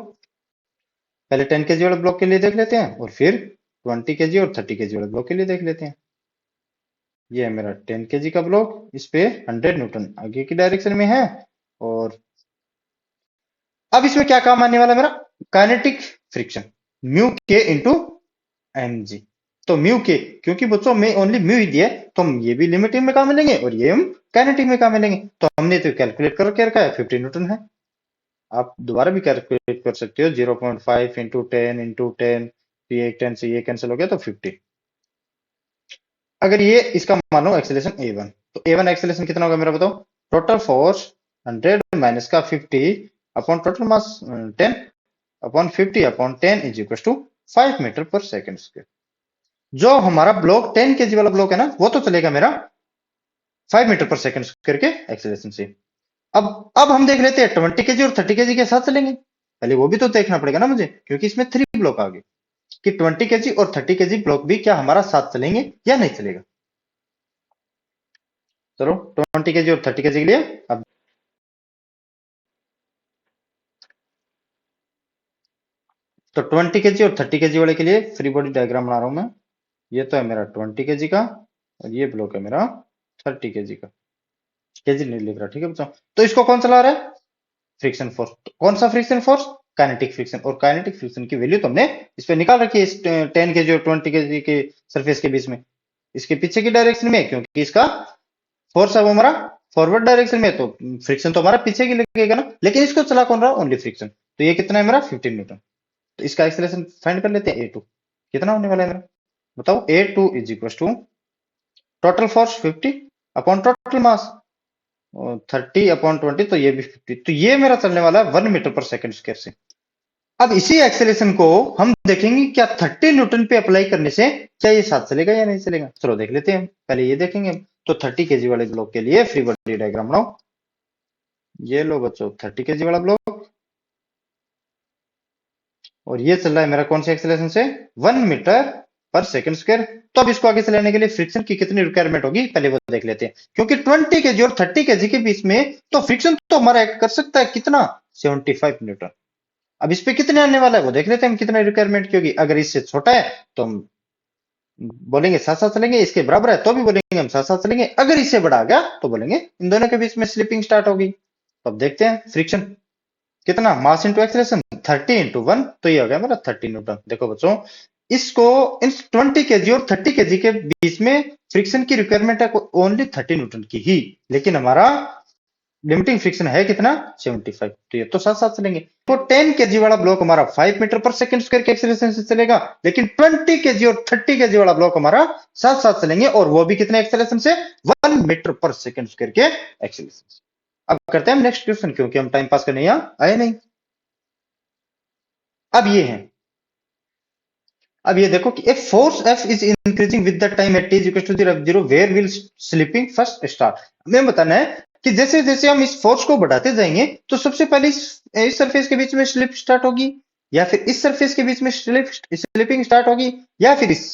[SPEAKER 1] पहले 10 केजी वाले ब्लॉक के लिए देख लेते हैं और फिर 20 केजी और 30 केजी वाले ब्लॉक के लिए देख लेते हैं। ये है मेरा 10 केजी का ब्लॉक, इस पे 100 न्यूटन आगे की डायरेक्शन में है, और अब इसमें क्या काम आने वाला है मेरा, काइनेटिक फ्रिक्शन म्यू के इंटू एम जी। तो म्यू के, क्योंकि बच्चों में ओनली म्यू ही दिया है, तो हम ये भी लिमिटिंग में काम मिलेंगे और ये हम काइनेटिक में काम मिलेंगे, तो हमने तो कैलकुलेट करके रखा है 50 न्यूटन है। आप दोबारा भी कैलकुलेट कर सकते हो, 0.5 इंटू 10 इंटू 10, ये 10 से ये कैंसिल हो गया तो 50। अगर ये इसका मानो एक्सेलरेशन A1, तो A1 एक्सेलरेशन कितना होगा मेरा बताओ, टोटल फोर्स 100 माइनस का 50 upon total mass 10, upon 50 upon 10 is equal to 5 metre per second square. जो हमारा ब्लॉक 10 केजी वाला ब्लॉक है ना, वो तो चलेगा मेरा 5 मीटर पर सेकंड स्क्वायर के एक्सेलरेशन से। अब हम देख लेते हैं 20 केजी और 30 केजी के साथ चलेंगे। पहले वो भी तो देखना पड़ेगा ना मुझे, क्योंकि इसमें 3 ब्लॉक आ गए कि 20 केजी और 30 केजी ब्लॉक भी क्या हमारा साथ चलेंगे या नहीं चलेगा। चलो 20 केजी और 30 केजी के लिए अब तो 20 केजी और 30 केजी वाले के लिए फ्री बॉडी डायग्राम बना रहा हूं मैं। ये तो है मेरा 20 केजी का और ये ब्लॉक है मेरा 30 केजी का। केजी नहीं लिख रहा, ठीक है बच्चों। तो इसको कौन चला रहा है? Friction force. कौन सा फ्रिक्शन फोर्स? Kinetic friction. और काइनेटिक फ्रिक्शन की वैल्यू तुमने इस पे निकाल रखी है, इस 10 केजी और 20 केजी के सरफेस के बीच में, इसके पीछे की डायरेक्शन में, क्योंकि इसका फोर्स है वो हमारा फॉरवर्ड डायरेक्शन में, तो फ्रिक्शन तो हमारा पीछे की लगेगा ना। लेकिन इसको चला कौन रहा? Only friction. तो ये कितना है मेरा? 15 न्यूटन। तो इसका एक्सेलरेशन फाइंड कर लेते हैं। ए टू कितना होने वाला है मेरा? बताओ। A two is equal to total force 50 upon total mass 30 upon 20, तो ये भी 50। तो ये मेरा चलने वाला है 1 मीटर पर सेकंड स्क्वायर से। अब इसी एक्सेलरेशन को हम देखेंगे क्या 30 न्यूटन पे अप्लाई करने से क्या ये साथ चलेगा या नहीं चलेगा। चलो देख लेते हैं, पहले ये देखेंगे। तो 30 केजी वाले ब्लॉक के लिए फ्री बॉडी डायग्राम बनाओ। ये लो बच्चों 30 केजी वाला ब्लॉक, और ये चल रहा है मेरा कौन से एक्सेलरेशन से? 1 मीटर पर सेकंड स्क्वायर। तो अब इसको आगे चलाने के लिए फ्रिक्शन की कितनी रिक्वायरमेंट होगी पहले वो देख लेते हैं। क्योंकि 20 केजी और 30 केजी के बीच में तो फ्रिक्शन तो हमारा एक्ट कर सकता है कितना? 75 न्यूटन। अब इस पे कितने आने वाला है वो देख लेते हैं हम, कितना रिक्वायरमेंट की होगी। अगर इससे छोटा है तो हम बोलेंगे साथ साथ चलेंगे, इसके बराबर है तो भी बोलेंगे हम साथ साथ चलेंगे, अगर इससे बड़ा आ गया तो बोलेंगे इन दोनों के बीच में स्लिपिंग स्टार्ट होगी। तो अब देखते हैं फ्रिक्शन कितना, मास इंटू एक्सेलरेशन 30 इंटू 1, तो ये हो गया मेरा 30 न्यूटन। देखो बच्चों, इसको इन 20 केजी और 30 केजी के बीच में फ्रिक्शन की रिक्वायरमेंट है ओनली 30 न्यूटन की ही, लेकिन हमारा लिमिटिंग फ्रिक्शन है कितना? 75। तो ये तो साथ साथ चलेंगे। तो 10 केजी वाला ब्लॉक हमारा 5 मीटर पर सेकंड स्क्वायर के एक्सेलरेशन से चलेगा, लेकिन 20 केजी और 30 केजी वाला ब्लॉक हमारा साथ साथ चलेंगे, और वो भी कितने एक्सेलरेशन से? 1 मीटर पर सेकंड स्क्वायर के एक्सेलरेशन से। अब करते हैं हम नेक्स्ट क्वेश्चन, क्योंकि हम टाइम पास करने यहाँ आए नहीं। अब ये है, अब ये देखो कि if force F is increasing with the time at t is equal to 0, where will slipping first start। हमें बताना है कि जैसे जैसे हम इस फोर्स को बढ़ाते जाएंगे तो सबसे पहले इस सरफेस के बीच में स्लिप स्टार्ट होगी, या फिर इस सरफेस के बीच में स्लिपिंग स्टार्ट होगी, या फिर इस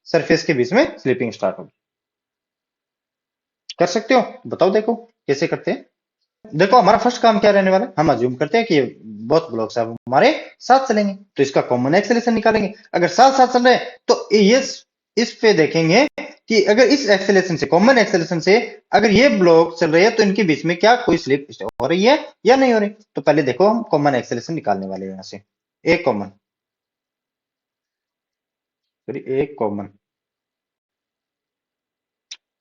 [SPEAKER 1] सरफेस के बीच में स्लिपिंग स्टार्ट होगी। कर सकते हो? बताओ देखो कैसे करते हैं। देखो हमारा फर्स्ट काम क्या रहने वाला है, हम अज्यूम करते हैं कि बहुत ब्लॉक्स है हमारे साथ चलेंगे, तो इसका कॉमन एक्सेलरेशन निकालेंगे। अगर साथ साथ चल रहे हैं तो ये इस पे देखेंगे कि अगर इस एक्सेलरेशन से, कॉमन एक्सेलरेशन से अगर ये ब्लॉक चल रहे हैं तो इनके बीच में क्या कोई स्लिप हो रही है या नहीं हो रही। तो पहले देखो हम कॉमन एक्सेलरेशन निकालने वाले हैं यहां से। एक कॉमन, एक कॉमन,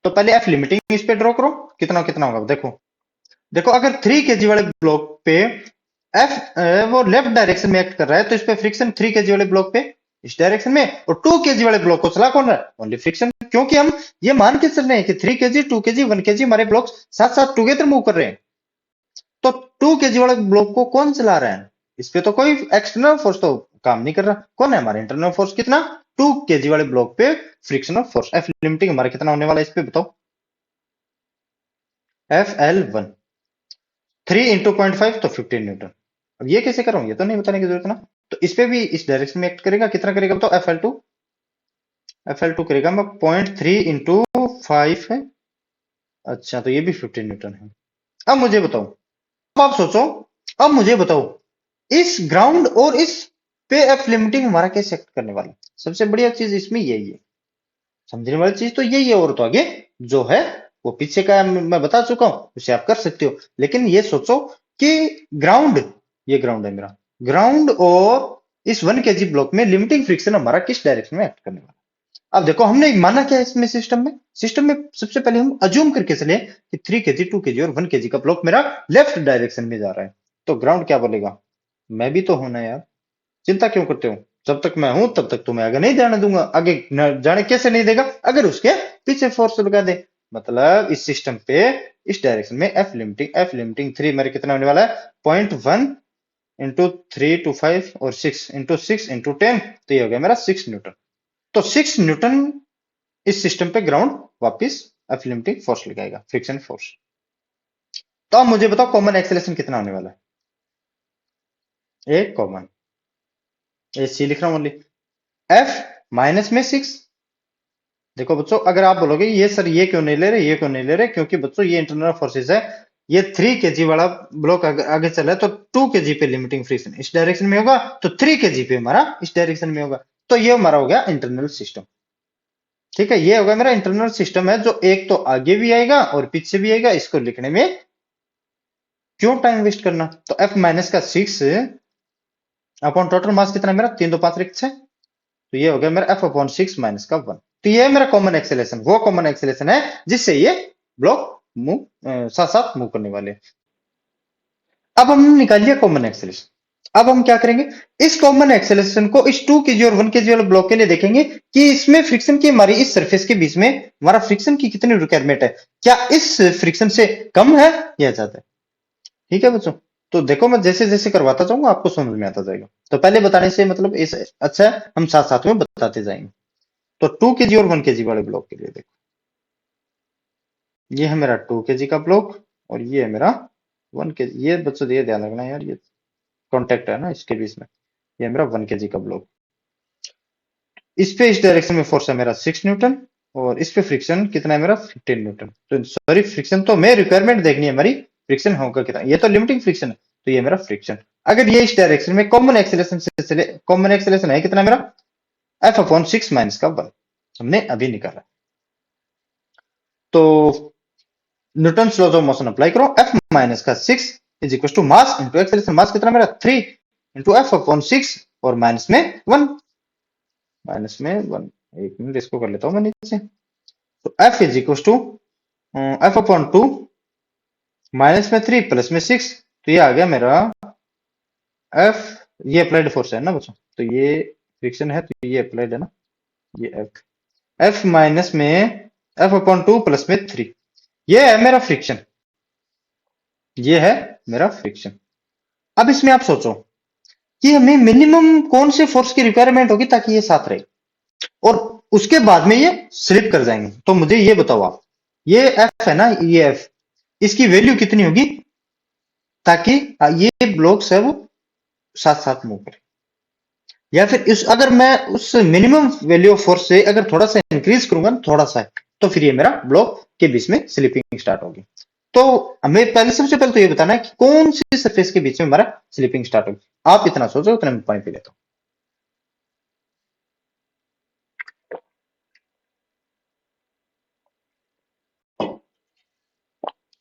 [SPEAKER 1] तो पहले एफ लिमिटिंग इस पे ड्रॉ करो, कितना कितना होगा देखो। देखो अगर 3 केजी वाले ब्लॉक पे एफ वो लेफ्ट डायरेक्शन में एक्ट कर रहा है, तो इस पे फ्रिक्शन 3 केजी वाले ब्लॉक पे इस डायरेक्शन में, और 2 केजी वाले ब्लॉक को चला कौन रहा है? Only friction. क्योंकि हम ये मान के चल रहे हैं कि 3 केजी 2 केजी 1 केजी हमारे ब्लॉक साथ साथ टुगेदर मूव कर रहे हैं। तो 2 केजी वाले ब्लॉक को कौन चला रहा है? इस पे तो कोई एक्सटर्नल फोर्स तो काम नहीं कर रहा। कौन है हमारा इंटरनल फोर्स? कितना? 2 केजी वाले ब्लॉक पे फ्रिक्शनल फोर्स। एफ लिमिटिंग हमारा कितना होने वाला है इस पे बताओ? एफ एल 1 3 इंटू 0.5 तो 15 न्यूटन। अब ये कैसे करूं, ये तो नहीं बताने की जरूरत ना। तो इस पे भी इस डायरेक्शन में एक्ट करेगा, कितना करेगा बताओ? एफ एल टू करेगा मैं 0.3 इंटू 5 है। अच्छा तो ये भी 15 न्यूटन है। अब मुझे बताओ, अब आप सोचो, अब मुझे बताओ इस ग्राउंड और इस पे एफ लिमिटिंग हमारा कैसे एक्ट करने वाला है। सबसे बढ़िया चीज इसमें यही है, समझने वाली चीज तो यही है, और तो आगे जो है वो पीछे का मैं बता चुका हूं, उसे आप कर सकते हो। लेकिन ये सोचो कि ग्राउंड, ये ग्राउंड है मेरा, ग्राउंड और इस 1 केजी ब्लॉक में लिमिटिंग फ्रिक्शन हमारा किस डायरेक्शन में एक्ट करने वाला है। अब देखो हमने माना क्या है इसमें, सिस्टम में सबसे पहले हम अज्यूम करके चले कि 3 केजी 2 केजी और 1 केजी का ब्लॉक मेरा लेफ्ट डायरेक्शन में जा रहा है। तो ग्राउंड क्या बोलेगा? मैं भी तो हूं ना यार, चिंता क्यों करते हो? जब तक मैं हूं तब तक तुम्हें आगे नहीं जाने दूंगा। आगे जाने कैसे नहीं देगा? अगर उसके पीछे फोर्स लगा दे। मतलब इस सिस्टम पे इस डायरेक्शन में एफ लिमिटिंग 3 मेरे कितना होने वाला है? 0.1 इंटू 3 टू 5 और 6 इंटू 6 इंटू 10, तो ये हो गया मेरा 6 न्यूटन। तो 6 न्यूटन इस सिस्टम पे ग्राउंड वापिस एफ लिमिटिंग फोर्स लगाएगा, फ्रिक्शन फोर्स। तो अब मुझे बताओ कॉमन एक्सेलरेशन कितना होने वाला है? एक कॉमन ए सी लिख रहा हूं ओनली, एफ माइनस में 6। देखो बच्चों, अगर आप बोलोगे ये सर ये क्यों नहीं ले रहे, ये क्यों नहीं ले रहे, क्योंकि बच्चों ये इंटरनल फोर्सेस है। ये 3 kg वाला ब्लॉक आगे चल रहा है, तो 2 kg पे लिमिटिंग फ्रिक्शन इस डायरेक्शन में होगा, तो 3 kg पे हमारा इस डायरेक्शन में होगा। तो ये हमारा हो गया इंटरनल सिस्टम। ठीक है, ये होगा मेरा इंटरनल सिस्टम है, जो एक तो आगे भी आएगा और पीछे भी आएगा। इसको लिखने में क्यों टाइम वेस्ट करना। तो एफ माइनस का 6 अपॉन टोटल मास कितना है मेरा, 3 2 5 6। तो ये हो गया मेरा एफ अपॉन 6 माइनस का 1। तो ये है मेरा कॉमन एक्सेलेरेशन, वो कॉमन एक्सेलेरेशन है जिससे ये ब्लॉक मूव साथ साथ मूव करने वाले हैं। अब हम निकाल लिया कॉमन एक्सेलेरेशन। अब हम क्या करेंगे, इस कॉमन एक्सेलेरेशन को इस 2 kg और 1 kg वाले ब्लॉक के लिए देखेंगे कि इसमें फ्रिक्शन की हमारी इस सरफेस के बीच में हमारा फ्रिक्शन की कितनी रिक्वायरमेंट है, क्या इस फ्रिक्शन से कम है या ज्यादा है। ठीक है बच्चों, तो देखो मैं जैसे जैसे करवाता जाऊंगा आपको समझ में आता जाएगा। तो पहले बताने से मतलब इस अच्छा है, हम साथ साथ में बताते जाएंगे। तो 2 kg और 1 kg वाले ब्लॉक के लिए देखो, ये है मेरा 2 kg का ब्लॉक और ये है मेरा 1 kg। ये बच्चों ये ध्यान रखना यार, ये कॉन्टेक्ट है ना इसके बीच में। ये मेरा 1 kg का ब्लॉक, इस पे इस डायरेक्शन में फोर्स है मेरा 6 न्यूटन और इस पे फ्रिक्शन कितना है मेरा 15 न्यूटन। तो सॉरी फ्रिक्शन तो मैं रिक्वायरमेंट देखनी है हमारी, फ्रिक्शन होगा कितना, ये तो लिमिटिंग फ्रिक्शन है। तो ये मेरा फ्रिक्शन, अगर ये इस डायरेक्शन में कॉमन एक्सेलरेशन से चले, कॉमन एक्सेलरेशन है कितना मेरा एफ अपॉन 6 माइनस का 1, हमने अभी निकाला। तो Newton laws of motion apply करो, एफ माइनस का 6 is equal to mass into acceleration. Mass कितना मेरा 3 इंटू एफ अपॉन 6 और माइनस में 1, माइनस में 1। एक मिनट इसको कर लेता हूं मैं नीचे। तो F is equal to F upon 2 minus में 3 प्लस में 6। तो ये आ गया मेरा एफ, ये अप्लाइड फोर्स है ना बच्चों, तो ये फ्रिक्शन है, तो ये अप्लाइड है ना, ये एफ, एफ माइनस में एफ अपॉन 2 प्लस में 3, ये है मेरा फ्रिक्शन, ये है मेरा फ्रिक्शन। अब इसमें आप सोचो कि हमें मिनिमम कौन से फोर्स की रिक्वायरमेंट होगी ताकि ये साथ रहे और उसके बाद में ये स्लिप कर जाएंगे। तो मुझे ये बताओ आप, ये एफ है ना, ये एफ, इसकी वैल्यू कितनी होगी ताकि ये ब्लॉक्स है वो साथ साथ मूव करें। या फिर इस अगर मैं उस मिनिमम वैल्यू ऑफ फोर्स से अगर थोड़ा सा इंक्रीज करूंगा, थोड़ा सा, तो फिर ये मेरा ब्लॉक के बीच में स्लिपिंग स्टार्ट होगी। तो हमें पहले सबसे पहले तो ये बताना है कि कौन सी सरफेस के बीच में हमारा स्लिपिंग स्टार्ट होगी। आप इतना सोचो, उतना मैं पानी पी लेता हूं।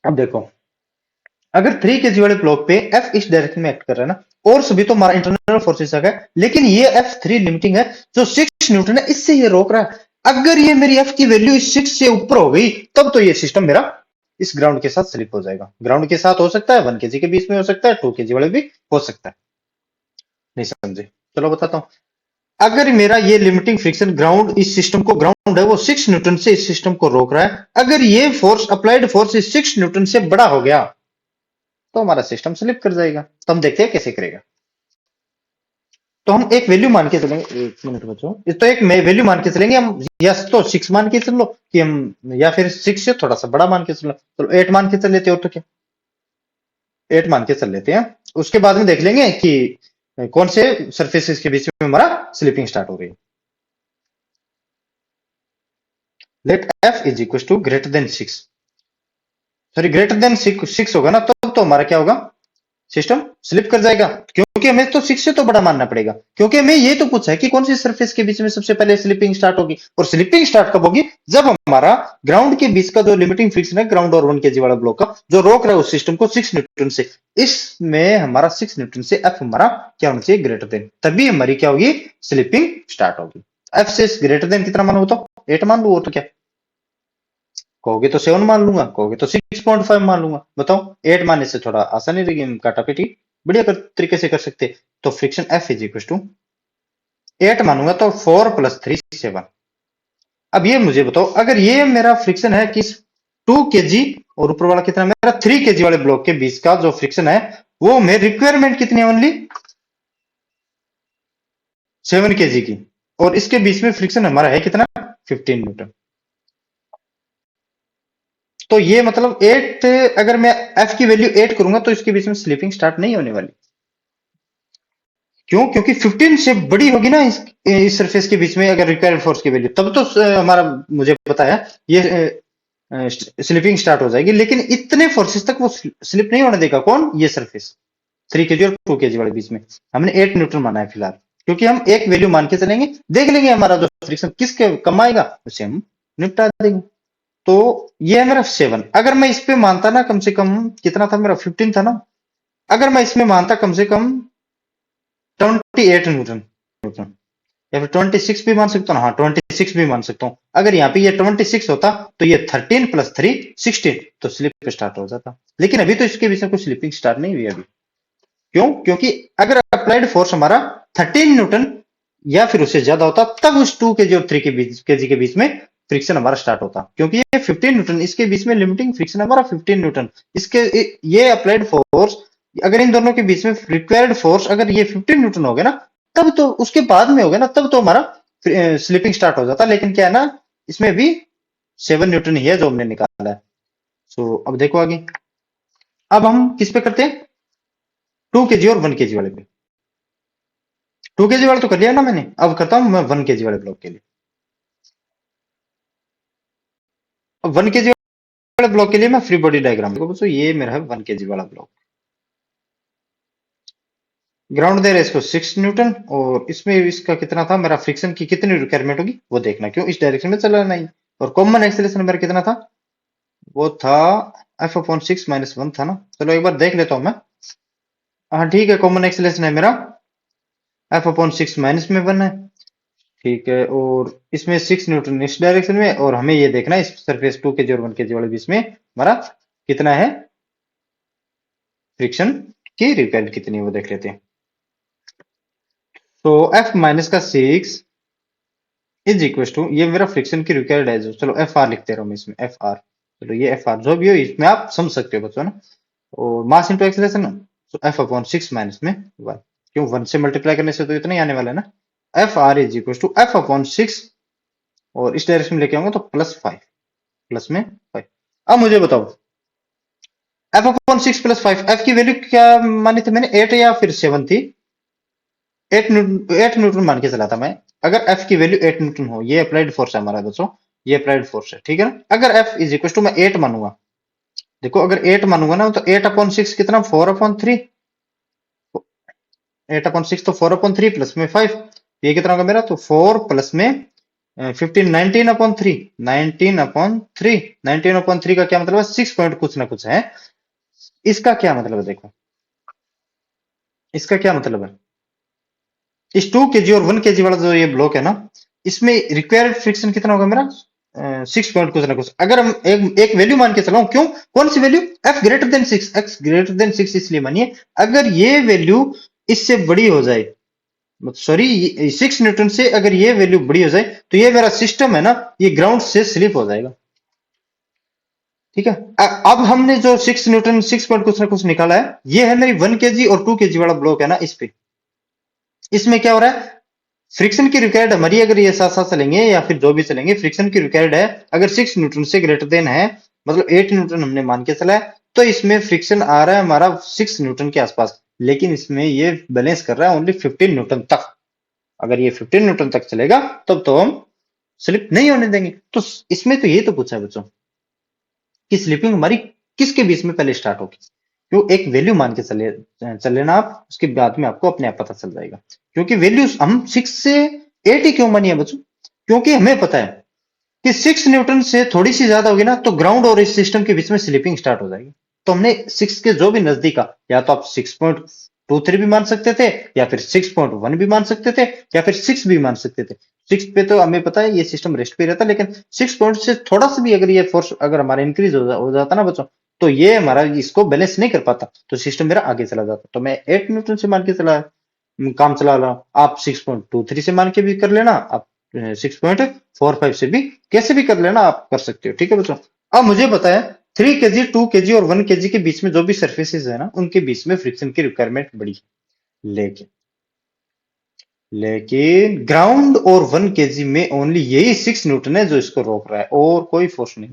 [SPEAKER 1] अब देखो, अगर 3 kg वाले ब्लॉक पे एफ इस डायरेक्शन में एक्ट कर रहा है ना, और सभी तो हमारा इंटरनल फोर्सेस है, लेकिन ये एफ 3 लिमिटिंग है, जो 6 न्यूटन है, इससे ये रोक रहा है। अगर ये मेरी एफ की वैल्यू इस 6 से ऊपर हो गई, तब तो ये सिस्टम मेरा इस ग्राउंड के साथ स्लिप हो जाएगा। ग्राउंड के साथ हो सकता है, 1 kg के बीच में हो सकता है, 2 kg वाले भी हो सकता है। नहीं समझे, चलो बताता हूं। अगर मेरा ये लिमिटिंग फ्रिक्शन ग्राउंड, इस सिस्टम को ग्राउंड है वो 6 न्यूटन से इस सिस्टम को रोक रहा है, अगर ये फोर्स अप्लाइड फोर्स इस 6 न्यूटन से बड़ा हो गया तो हमारा सिस्टम स्लिप कर जाएगा। तो हम देखते हैं कैसे करेगा। तो हम एक वैल्यू मान के चलेंगे, एक मिनट बच्चों, तो एक वैल्यू मान के चलेंगे हम, या तो 6 मान के चल लो कि हम, या फिर 6 से थोड़ा सा बड़ा मान के चलो, चलो 8 मान के चल लेते हो, तो क्या 8 मान के चल लेते हैं। उसके बाद में देख लेंगे कि कौन से सरफेसेस के बीच में हमारा स्लिपिंग स्टार्ट हो रही है। Let F is equal to greater than 6, sorry greater than 6 होगा ना, तब तो हमारा क्या होगा, सिस्टम स्लिप कर जाएगा, क्योंकि हमें तो 6 से तो बड़ा मानना पड़ेगा, क्योंकि हमें ये तो पूछा है कि कौन सी सरफेस के बीच में सबसे पहले स्लिपिंग स्टार्ट होगी, और स्लिपिंग स्टार्ट कब होगी, जब हमारा ग्राउंड के बीच का जो लिमिटिंग फ्रिक्शन है ग्राउंड और 1 kg वाला ब्लॉक का, जो रोक रहा है उस सिस्टम को 6 न्यूटन से, इसमें हमारा 6 न्यूटन से एफ हमारा क्या होना चाहिए, ग्रेटर देन, तभी हमारी क्या होगी, स्लिपिंग स्टार्ट होगी। एफ से ग्रेटर देन कितना मान, बताओ 8 मान लू, और तो क्या कहोगे तो 7 मान लूंगा, कहोगे तो 6.5 मान लूंगा। बताओ 8 मानने से थोड़ा आसानी रहेगी, हम काटापीटी बढ़िया तरीके से कर सकते हैं। तो friction F is equal to 8 मानूंगा तो 4 प्लस 3 7। अब ये मुझे बताओ, अगर ये मेरा फ्रिक्शन है किस 2 kg और ऊपर वाला कितना मेरा 3 kg वाले ब्लॉक के बीच का जो फ्रिक्शन है वो मेरी रिक्वायरमेंट कितनी है ओनली 7 kg की, और इसके बीच में फ्रिक्शन हमारा है कितना 15 न्यूटन। तो ये मतलब 8, अगर मैं एफ की वैल्यू 8 करूंगा तो इसके बीच में स्लिपिंग स्टार्ट नहीं होने वाली। क्यों? क्योंकि 15 से बड़ी होगी ना इस सरफेस के बीच में अगर रिक्वायर्ड फोर्स की वैल्यू, तब तो हमारा मुझे पता है ये स्लिपिंग स्टार्ट हो जाएगी। लेकिन इतने फोर्सेस तक वो स्लिप नहीं होने देगा। कौन? ये सरफेस 3 kg और 2 kg वाले बीच में हमने 8 न्यूटन माना है फिलहाल, क्योंकि हम एक वैल्यू मान के चलेंगे, देख लेंगे हमारा जो फ्रिक्शन किसके कम आएगा उसे हम निपटा देंगे। तो ये है मेरा 7। अगर मैं इस पे मानता ना कम से कम कितना था मेरा 15 था ना, अगर मैं इसमें मानता कम से कम 28 न्यूटन न्यूटन या फिर 26 भी मान सकता हूँ। हाँ 26 भी मान सकता हूँ। अगर यहाँ पे ये 26 होता तो ये 13 + 3 16 तो स्लिप स्टार्ट हो जाता। लेकिन अभी तो इसके बीच में कुछ स्लिपिंग स्टार्ट नहीं हुई अभी। क्यों? क्योंकि अगर अप्लाइड फोर्स हमारा 13 न्यूटन या फिर उससे ज्यादा होता तब उस 2 kg और 3 kg के बीच में फ्रिक्शन हमारा स्टार्ट होता। क्योंकि ये 15 न्यूटन, इसके बीच में लिमिटिंग फ्रिक्शन हमारा 15 न्यूटन। इसके ये अप्लाइड फोर्स अगर इन दोनों के बीच में रिक्वायर्ड फोर्स अगर ये 15 न्यूटन हो गया ना, तब तो उसके बाद में हो गया ना, तब तो हमारा स्लिपिंग स्टार्ट हो जाता। लेकिन क्या है ना, इसमें भी 7 न्यूटन ही है जो हमने निकाला है। सो अब देखो आगे, अब हम किस पे करते हैं 2 kg और 1 kg वाले पे। 2 kg वाला तो कर लिया ना मैंने, अब करता हूं मैं 1 kg वाले ब्लॉक के लिए। अब 1 kg वाले ब्लॉक के लिए मैं फ्री बॉडी डायग्राम देखो बच्चों, ये मेरा है 1 kg वाला ब्लॉक। ग्राउंड दे रहा है इसको 6 न्यूटन, और इसमें इसका कितना था मेरा फ्रिक्शन की कितनी रिक्वायरमेंट होगी वो देखना। क्यों? इस डायरेक्शन में चला नहीं। और कॉमन एक्सेलरेशन मेरा कितना था? वो था F/6 - 1 था ना। चलो एक बार देख लेता हूं मैं। हाँ ठीक है, कॉमन एक्सेलरेशन है मेरा F/6 - में 1 है। ठीक है, और इसमें 6 न्यूटन इस डायरेक्शन में, और हमें ये देखना है इस सरफेस 2 kg और 1 kg वाले बीच में हमारा कितना है फ्रिक्शन की रिक्वायरमेंट कितनी है वो देख लेते हैं। तो F माइनस का 6 इज इक्वल टू, ये मेरा फ्रिक्शन की रिक्वायर्ड है जो, चलो एफ आर लिखते रहो मैं इसमें एफ आर। चलो ये एफ आर जो भी हो इसमें आप समझ सकते हो बच्चों ना। और मास इंटू एक्सेलरेशन ना, तो F/6 माइनस में 1। क्यों? 1 से मल्टीप्लाई करने से तो इतना ही आने वाला है ना। F R is equal to F/6, और इस डायरेक्शन में लेके आऊंगा तो +5, प्लस में 5। अब मुझे बताओ F/6 + 5, एफ की वैल्यू क्या मानी थी मैंने 8 या फिर 7 थी? 8 न्यूटन मान के चला था मैं। अगर एफ की वैल्यू 8 न्यूटन हो, ये अप्लाइड फोर्स है हमारा बच्चों, ये अप्लाइड फोर्स है, ठीक है ना। अगर एफ इज इक्वल टू मैं 8 मानूंगा, देखो अगर 8 मानूंगा ना तो 8/6 कितना 4/3, 8/6 तो 4/3 प्लस में 5, ये कितना होगा मेरा, तो 4 प्लस में 15 19/3, 19/3, 19/3 का क्या मतलब है 6 पॉइंट कुछ ना कुछ है। इसका क्या मतलब है देखो, इसका क्या मतलब है, इस 2 kg और 1 kg वाला जो ये ब्लॉक है ना, इसमें रिक्वायर्ड फ्रिक्शन कितना होगा मेरा 6 पॉइंट कुछ ना कुछ। अगर हम एक वैल्यू मान के चलाऊं, क्यों? कौन सी value? F greater than 6, X greater than 6 इसलिए मानिए अगर ये वैल्यू इससे बड़ी हो जाए, सॉरी 6 न्यूटन से अगर ये वैल्यू बड़ी हो जाए तो ये मेरा सिस्टम है ना, ये ग्राउंड से स्लिप हो जाएगा। ठीक है, अब हमने जो 6 न्यूटन 6 पॉइंट कुछ ना कुछ निकाला है, ये है मेरी 1 kg और 2 kg वाला ब्लॉक है ना। इस पे इसमें क्या हो रहा है, फ्रिक्शन की रिक्वायर्ड हमारी, अगर ये साथ साथ चलेंगे या फिर जो भी चलेंगे, फ्रिक्शन की रिक्वायर्ड है अगर 6 न्यूटन से ग्रेटर देन है, मतलब 8 न्यूटन हमने मान के चला है, तो इसमें फ्रिक्शन आ रहा है हमारा 6 न्यूटन के आसपास। लेकिन इसमें ये बैलेंस कर रहा है ओनली 15 न्यूटन तक। अगर ये 15 न्यूटन तक चलेगा तब तो हम स्लिप नहीं होने देंगे। तो इसमें तो ये तो पूछा है बच्चों कि स्लिपिंग हमारी किसके बीच में पहले स्टार्ट होगी। क्यों? एक वैल्यू मान के चल लेना आप, उसके बाद में आपको अपने आप पता चल जाएगा। क्योंकि वैल्यूज हम 6 से 8 ही क्यों मानी है बच्चों, क्योंकि हमें पता है कि 6 न्यूटन से थोड़ी सी ज्यादा होगी ना तो ग्राउंड और इस सिस्टम के बीच में स्लिपिंग स्टार्ट हो जाएगी। तो हमने 6 के जो भी नजदीक का, या तो आप 6.23 भी मान सकते थे, या फिर 6.1 भी मान सकते थे, या फिर 6 भी मान सकते थे। 6 पे तो हमें पता है ये सिस्टम रेस्ट पे रहता, लेकिन 6 पॉइंट से थोड़ा सा भी अगर ये फोर्स अगर हमारा इंक्रीज हो जाता ना बच्चों, तो ये हमारा इसको बैलेंस नहीं कर पाता, तो सिस्टम मेरा आगे चला जाता। तो मैं 8 न्यूटन से मान के चला काम चला रहा हूं। आप 6.23 से मान के भी कर लेना, आप 6.45 से भी कैसे भी कर लेना, आप कर सकते हो। ठीक है बच्चों, अब मुझे बताया 3 kg 2 kg और 1 kg के बीच में जो भी सर्फेसेस है ना, उनके बीच में फ्रिक्शन की रिक्वायरमेंट बड़ी है। लेकिन लेकिन ग्राउंड और 1 kg में ओनली यही 6 न्यूटन है जो इसको रोक रहा है, और कोई फोर्स नहीं।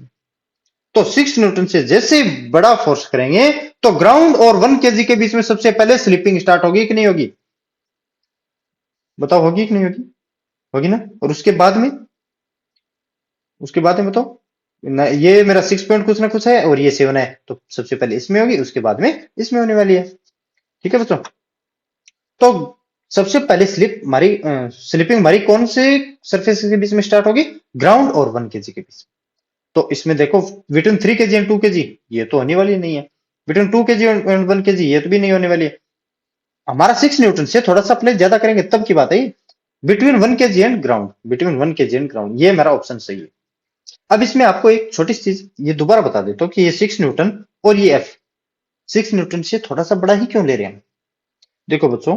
[SPEAKER 1] तो 6 न्यूटन से जैसे ही बड़ा फोर्स करेंगे तो ग्राउंड और 1 kg के बीच में सबसे पहले स्लिपिंग स्टार्ट होगी कि नहीं होगी? बताओ, होगी कि नहीं होगी? होगी ना। और उसके बाद में बताओ ना, ये मेरा 6 पॉइंट कुछ ना कुछ है और ये 7 है, तो सबसे पहले इसमें होगी, उसके बाद में इसमें होने वाली है। ठीक है बच्चों। तो सबसे पहले स्लिपिंग हमारी कौन से सरफेस के बीच में स्टार्ट होगी? ग्राउंड और 1 kg के बीच। तो इसमें देखो, बिटवीन 3 kg एंड 2 kg ये तो होने वाली नहीं है, बिटवीन 2 kg एंड 1 kg ये तो भी नहीं होने वाली है। हमारा 6 न्यूटन से थोड़ा सा अप्लाई ज्यादा करेंगे तब की बात है। Between 1 kg and ground, between 1 kg and ground, ये मेरा ऑप्शन सही है। अब इसमें आपको एक छोटी सी चीज ये दोबारा बता देता हूँ कि ये 6 न्यूटन और ये एफ 6 न्यूटन से थोड़ा सा बड़ा ही क्यों ले रहे हैं हम? देखो बच्चों,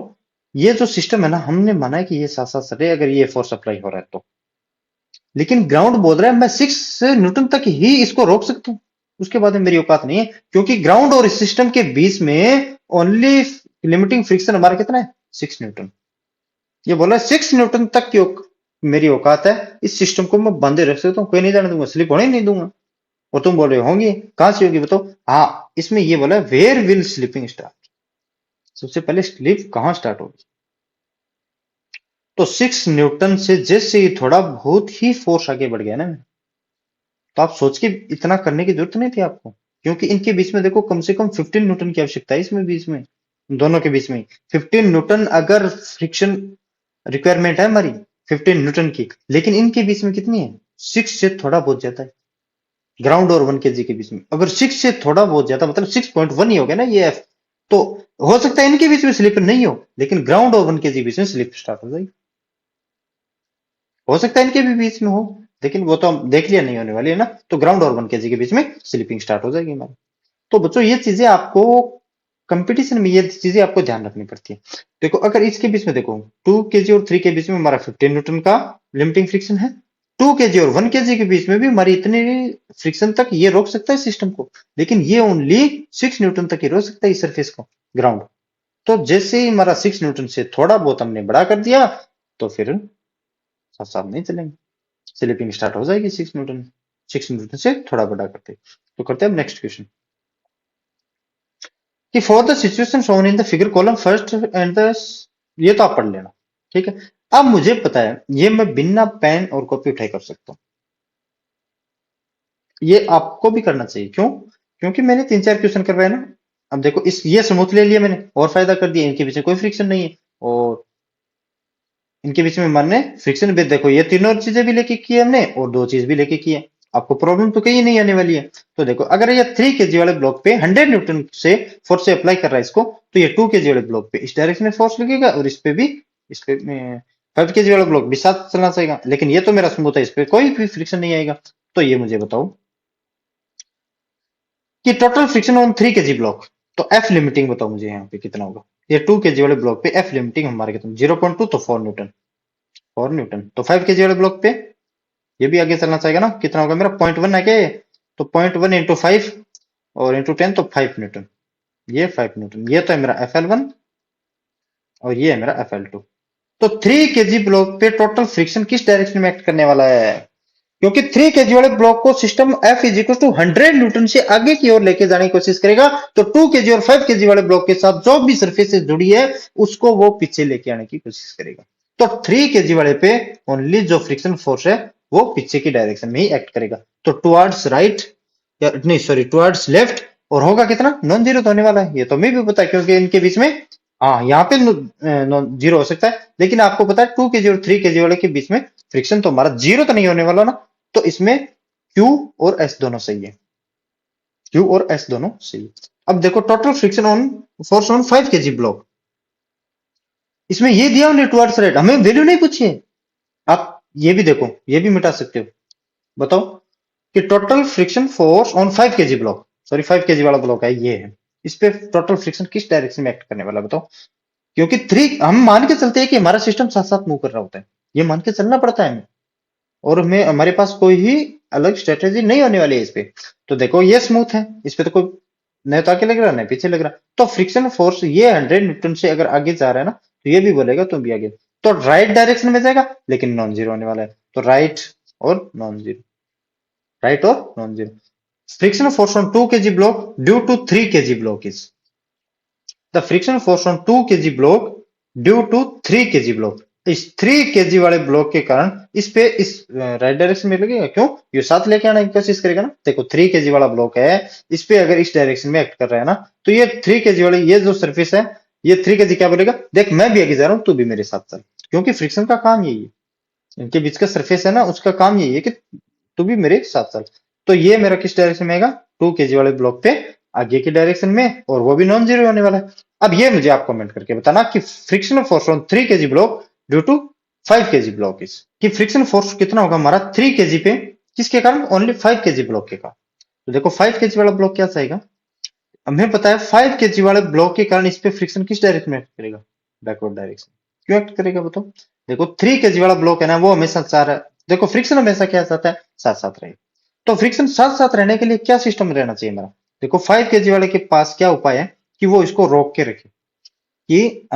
[SPEAKER 1] ये जो सिस्टम है ना, हमने माना है कि ये साथ साथ चले अगर ये फोर्स अप्लाई हो रहा है तो, लेकिन ग्राउंड बोल रहा है मैं 6 न्यूटन तक ही इसको रोक सकता हूँ, उसके बाद में मेरी औकात नहीं है, क्योंकि ग्राउंड और इस सिस्टम के बीच में ओनली लिमिटिंग फ्रिक्शन हमारा कितना है? 6 न्यूटन। ये बोला 6 न्यूटन तक की मेरी औकात है, इस सिस्टम को मैं बंदे रख सकता हूँ, कोई नहीं जाने दूंगा, स्लिप होने ही नहीं दूंगा। और तुम बोल रहे होंगी कहां से होगी बताओ? हाँ, इसमें ये बोला वेयर विल स्लिपिंग स्टार्ट, सबसे पहले स्लिप कहां स्टार्ट होगी? तो 6 न्यूटन से जैसे ही थोड़ा बहुत ही फोर्स आगे बढ़ गया ना, तो आप सोच के इतना करने की जरूरत नहीं थी आपको, क्योंकि इनके बीच में देखो कम से कम 15 न्यूटन की आवश्यकता है, इसमें बीच में दोनों के बीच में 15 न्यूटन अगर फ्रिक्शन रिक्वायरमेंट है हमारी 15 न्यूटन की, लेकिन इनके बीच में कितनी है? 6 से थोड़ा बहुत ज्यादा है। ग्राउंड और 1 kg के बीच में अगर 6 से थोड़ा बहुत ज्यादा मतलब 6.1 ही हो गया ना ये एफ, तो हो सकता है इनके बीच में स्लिप नहीं हो, लेकिन ग्राउंड और 1 kg के बीच में स्लिप स्टार्ट हो जाएगी। हो सकता है इनके भी बीच में हो, लेकिन वो तो हम देख लिया नहीं होने वाली है ना, तो ग्राउंड और 1 kg के बीच में स्लिपिंग स्टार्ट हो जाएगी हमारी। तो बच्चों ये चीजें आपको कंपटीशन में ये चीजें आपको ध्यान रखनी पड़ती है। देखो अगर इसके बीच में देखो 2 kg और 3 के बीच में हमारा 15 न्यूटन का लिमिटिंग फ्रिक्शन है, 2 kg और 1 kg के बीच में भी हमारी इतने फ्रिक्शन तक ये रोक सकता है सिस्टम को, लेकिन ये ओनली 6 न्यूटन तक ही रोक सकता है इस सरफेस को, ग्राउंड। तो जैसे ही हमारा 6 न्यूटन से थोड़ा बहुत हमने बड़ा कर दिया, तो फिर साथ साथ नहीं चलेंगे, स्लिपिंग स्टार्ट हो जाएगी 6 न्यूटन से थोड़ा बड़ा करते। तो करते हैं नेक्स्ट क्वेश्चन कि for the situation shown in the figure column first and the, ये तो आप पढ़ लेना। ठीक है, अब मुझे पता है ये मैं बिना पेन और कॉपी उठाए कर सकता हूं, ये आपको भी करना चाहिए। क्यों? क्योंकि मैंने 3-4 क्वेश्चन करवाए ना। अब देखो इस ये स्मूथ ले लिया मैंने और फायदा कर दिया, इनके बीच में कोई फ्रिक्शन नहीं है, और इनके बीच में मैंने फ्रिक्शन भी देखो, ये तीनों चीजें भी लेके की है हमने और दो चीज भी लेके की है, आपको प्रॉब्लम तो कहीं नहीं आने वाली है। तो देखो अगर ये 3 kg वाले ब्लॉक पे 100 न्यूटन से फोर्स से अप्लाई कर रहा है इसको, तो ये 2 kg वाले ब्लॉक पे इस डायरेक्शन में फोर्स लगेगा और इस पे 5 kg वाला ब्लॉक भी साथ चलना चाहिए, लेकिन ये तो मेरा स्मूथ है, इस पे कोई भी फ्रिक्शन नहीं आएगा। तो ये मुझे बताओ कि total friction on 3 kg block, तो एफ लिमिटिंग बताओ मुझे यहाँ पे कितना होगा? ये 2 kg वाले ब्लॉक पे एफ लिमिटिंग हमारे कितना? 0.2, तो 4 न्यूटन। 4 न्यूटन तो 5 kg वाले ब्लॉक पे ये भी आगे चलना चाहेगा ना, कितना होगा मेरा? 0.1 है क्या ये? तो 0.1 इंटू 5 और इंटू 10, तो 5 न्यूटन। ये 5 न्यूटन, ये तो है मेरा FL1 और ये है मेरा FL2। तो 3 kg ब्लॉक पे टोटल फ्रिक्शन किस डायरेक्शन में एक्ट करने वाला है? क्योंकि 3 kg वाले ब्लॉक को system F is equal to 100 newton से आगे की ओर लेके जाने की कोशिश करेगा, तो 2 kg और 5 kg वाले ब्लॉक के साथ जो भी सरफेस से जुड़ी है उसको वो पीछे लेके आने की कोशिश करेगा। तो 3 kg वाले पे ओनली जो फ्रिक्शन फोर्स है वो पीछे की डायरेक्शन में ही एक्ट करेगा, तो टुवर्ड्स राइट या नहीं सॉरी टुवर्ड्स लेफ्ट, और होगा कितना? नॉन जीरो तो होने वाला है, ये तो हमें भी पता है क्योंकि इनके बीच में हाँ यहाँ पे नॉन जीरो हो सकता है, लेकिन आपको पता है 2 kg और 3 kg वाले के बीच में फ्रिक्शन तो हमारा जीरो तो नहीं होने वाला ना, तो इसमें Q और S दोनों सही है, Q और S दोनों सही है। अब देखो total friction on force on 5 kg block, इसमें ये दिया हमने टुवर्ड्स राइट, हमें वैल्यू नहीं पूछी है। आप ये भी देखो, ये भी मिटा सकते हो। बताओ कि total friction force on 5 kg block, sorry 5 kg वाला ब्लॉक है ये है, इस पे टोटल फ्रिक्शन किस डायरेक्शन में एक्ट करने वाला बताओ? क्योंकि 3 हम मान के चलते हैं कि हमारा सिस्टम साथ साथ मूव कर रहा होता है, ये मान के चलना पड़ता है हमें। और हमें हमारे पास कोई ही अलग स्ट्रेटेजी नहीं होने वाली है इस पे। तो देखो ये स्मूथ है, इस पे तो कोई नहीं तो आगे लग रहा नहीं पीछे लग रहा। तो फ्रिक्शन फोर्स ये 100 न्यूटन से अगर आगे जा रहा है ना, तो ये भी बोलेगा तुम भी आगे। तो राइट डायरेक्शन में जाएगा लेकिन नॉन जीरो होने वाला है, तो राइट और नॉन जीरो, राइट और non zero. Friction force on 2 kg block due to 3 kg block is the friction force on 2 kg block due to 3 kg block। इस 3 kg वाले ब्लॉक के कारण इस पे इस राइट डायरेक्शन में लगेगा, क्यों? ये साथ लेके आने की कोशिश करेगा ना। देखो 3 kg वाला ब्लॉक है, इस पे अगर इस डायरेक्शन में एक्ट कर रहा है ना, तो ये 3 kg वाली ये जो सरफेस है, ये 3 kg क्या बोलेगा, देख मैं भी आगे जा रहा हूँ, तू भी मेरे साथ चल। क्योंकि फ्रिक्शन का काम यही है, इनके बीच का सरफेस है ना, उसका काम यही है कि तू भी मेरे साथ चल। तो ये मेरा किस डायरेक्शन में आएगा, 2 kg वाले ब्लॉक पे आगे की डायरेक्शन में, और वो भी नॉन जीरो होने वाला है। अब ये मुझे आप कमेंट करके बताना कि frictional force on 3 kg block due to 5 kg block is, कि फ्रिक्शन फोर्स कितना होगा हमारा 3 kg पे, किसके कारण, ओनली 5 kg ब्लॉक के कारण। तो देखो 5 kg वाला ब्लॉक क्या चाहेगा, हमें पता है 5 kg वाले ब्लॉक के कारण इस पे फ्रिक्शन किस डायरेक्शन में एक्ट करेगा, बैकवर्ड डायरेक्शन। क्यों एक्ट करेगा बताओ। देखो 3 kg वाला ब्लॉक है ना, वो हमेशा चाह रहा है, देखो फ्रिक्शन हमेशा क्या चाहता है, साथ साथ रहे। तो फ्रिक्शन साथ साथ रहने के लिए क्या सिस्टम रहना चाहिए हमारा, देखो 5 kg वाले के पास क्या उपाय है कि वो इसको रोक के रखे, कि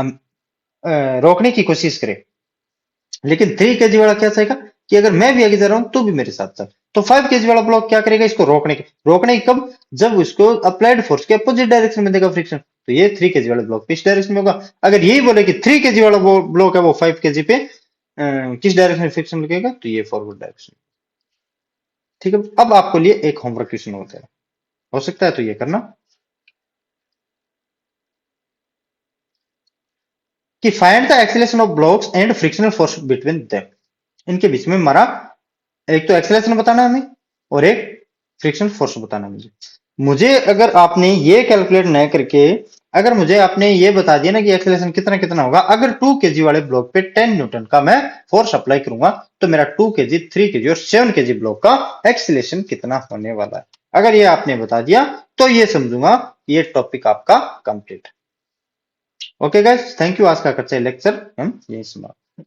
[SPEAKER 1] रोकने की कोशिश करे। लेकिन 3 kg वाला क्या चाहेगा कि अगर मैं भी आगे जा रहा हूं तो भी मेरे साथ चल। तो 5 kg वाला ब्लॉक क्या करेगा, इसको रोकने की कब, जब उसको अप्लाइड फोर्स के अपोजिट डायरेक्शन में देगा फ्रिक्शन। तो ये 3 kg वाले ब्लॉक पे इस डायरेक्शन में होगा। अगर यही बोले कि 3 kg वाला वो ब्लॉक है वो 5 kg पे किस डायरेक्शन में फ्रिक्शन लगेगा, तो ये फॉरवर्ड डायरेक्शन। ठीक है, अब आपको लिए एक होमवर्क क्वेश्चन होता है, हो सकता है तो ये करना कि find the acceleration of blocks and frictional force between them. इनके बीच में हमारा एक तो एक्सेलरेशन बताना है हमें, और एक फ्रिक्शन फोर्स बताना है मुझे। मुझे अगर आपने ये कैलकुलेट नहीं करके, अगर मुझे आपने ये बता दिया ना कि एक्सेलरेशन कितना कितना होगा, अगर 2 kg वाले ब्लॉक पे 10 न्यूटन का मैं फोर्स अप्लाई करूंगा, तो मेरा 2 kg 3 kg और 7 kg ब्लॉक का एक्सेलरेशन कितना होने वाला है। अगर ये आपने बता दिया तो ये समझूंगा ये टॉपिक आपका complete. Okay guys, thank you. आज का कच्चा लेक्चर हम यही समाप्त।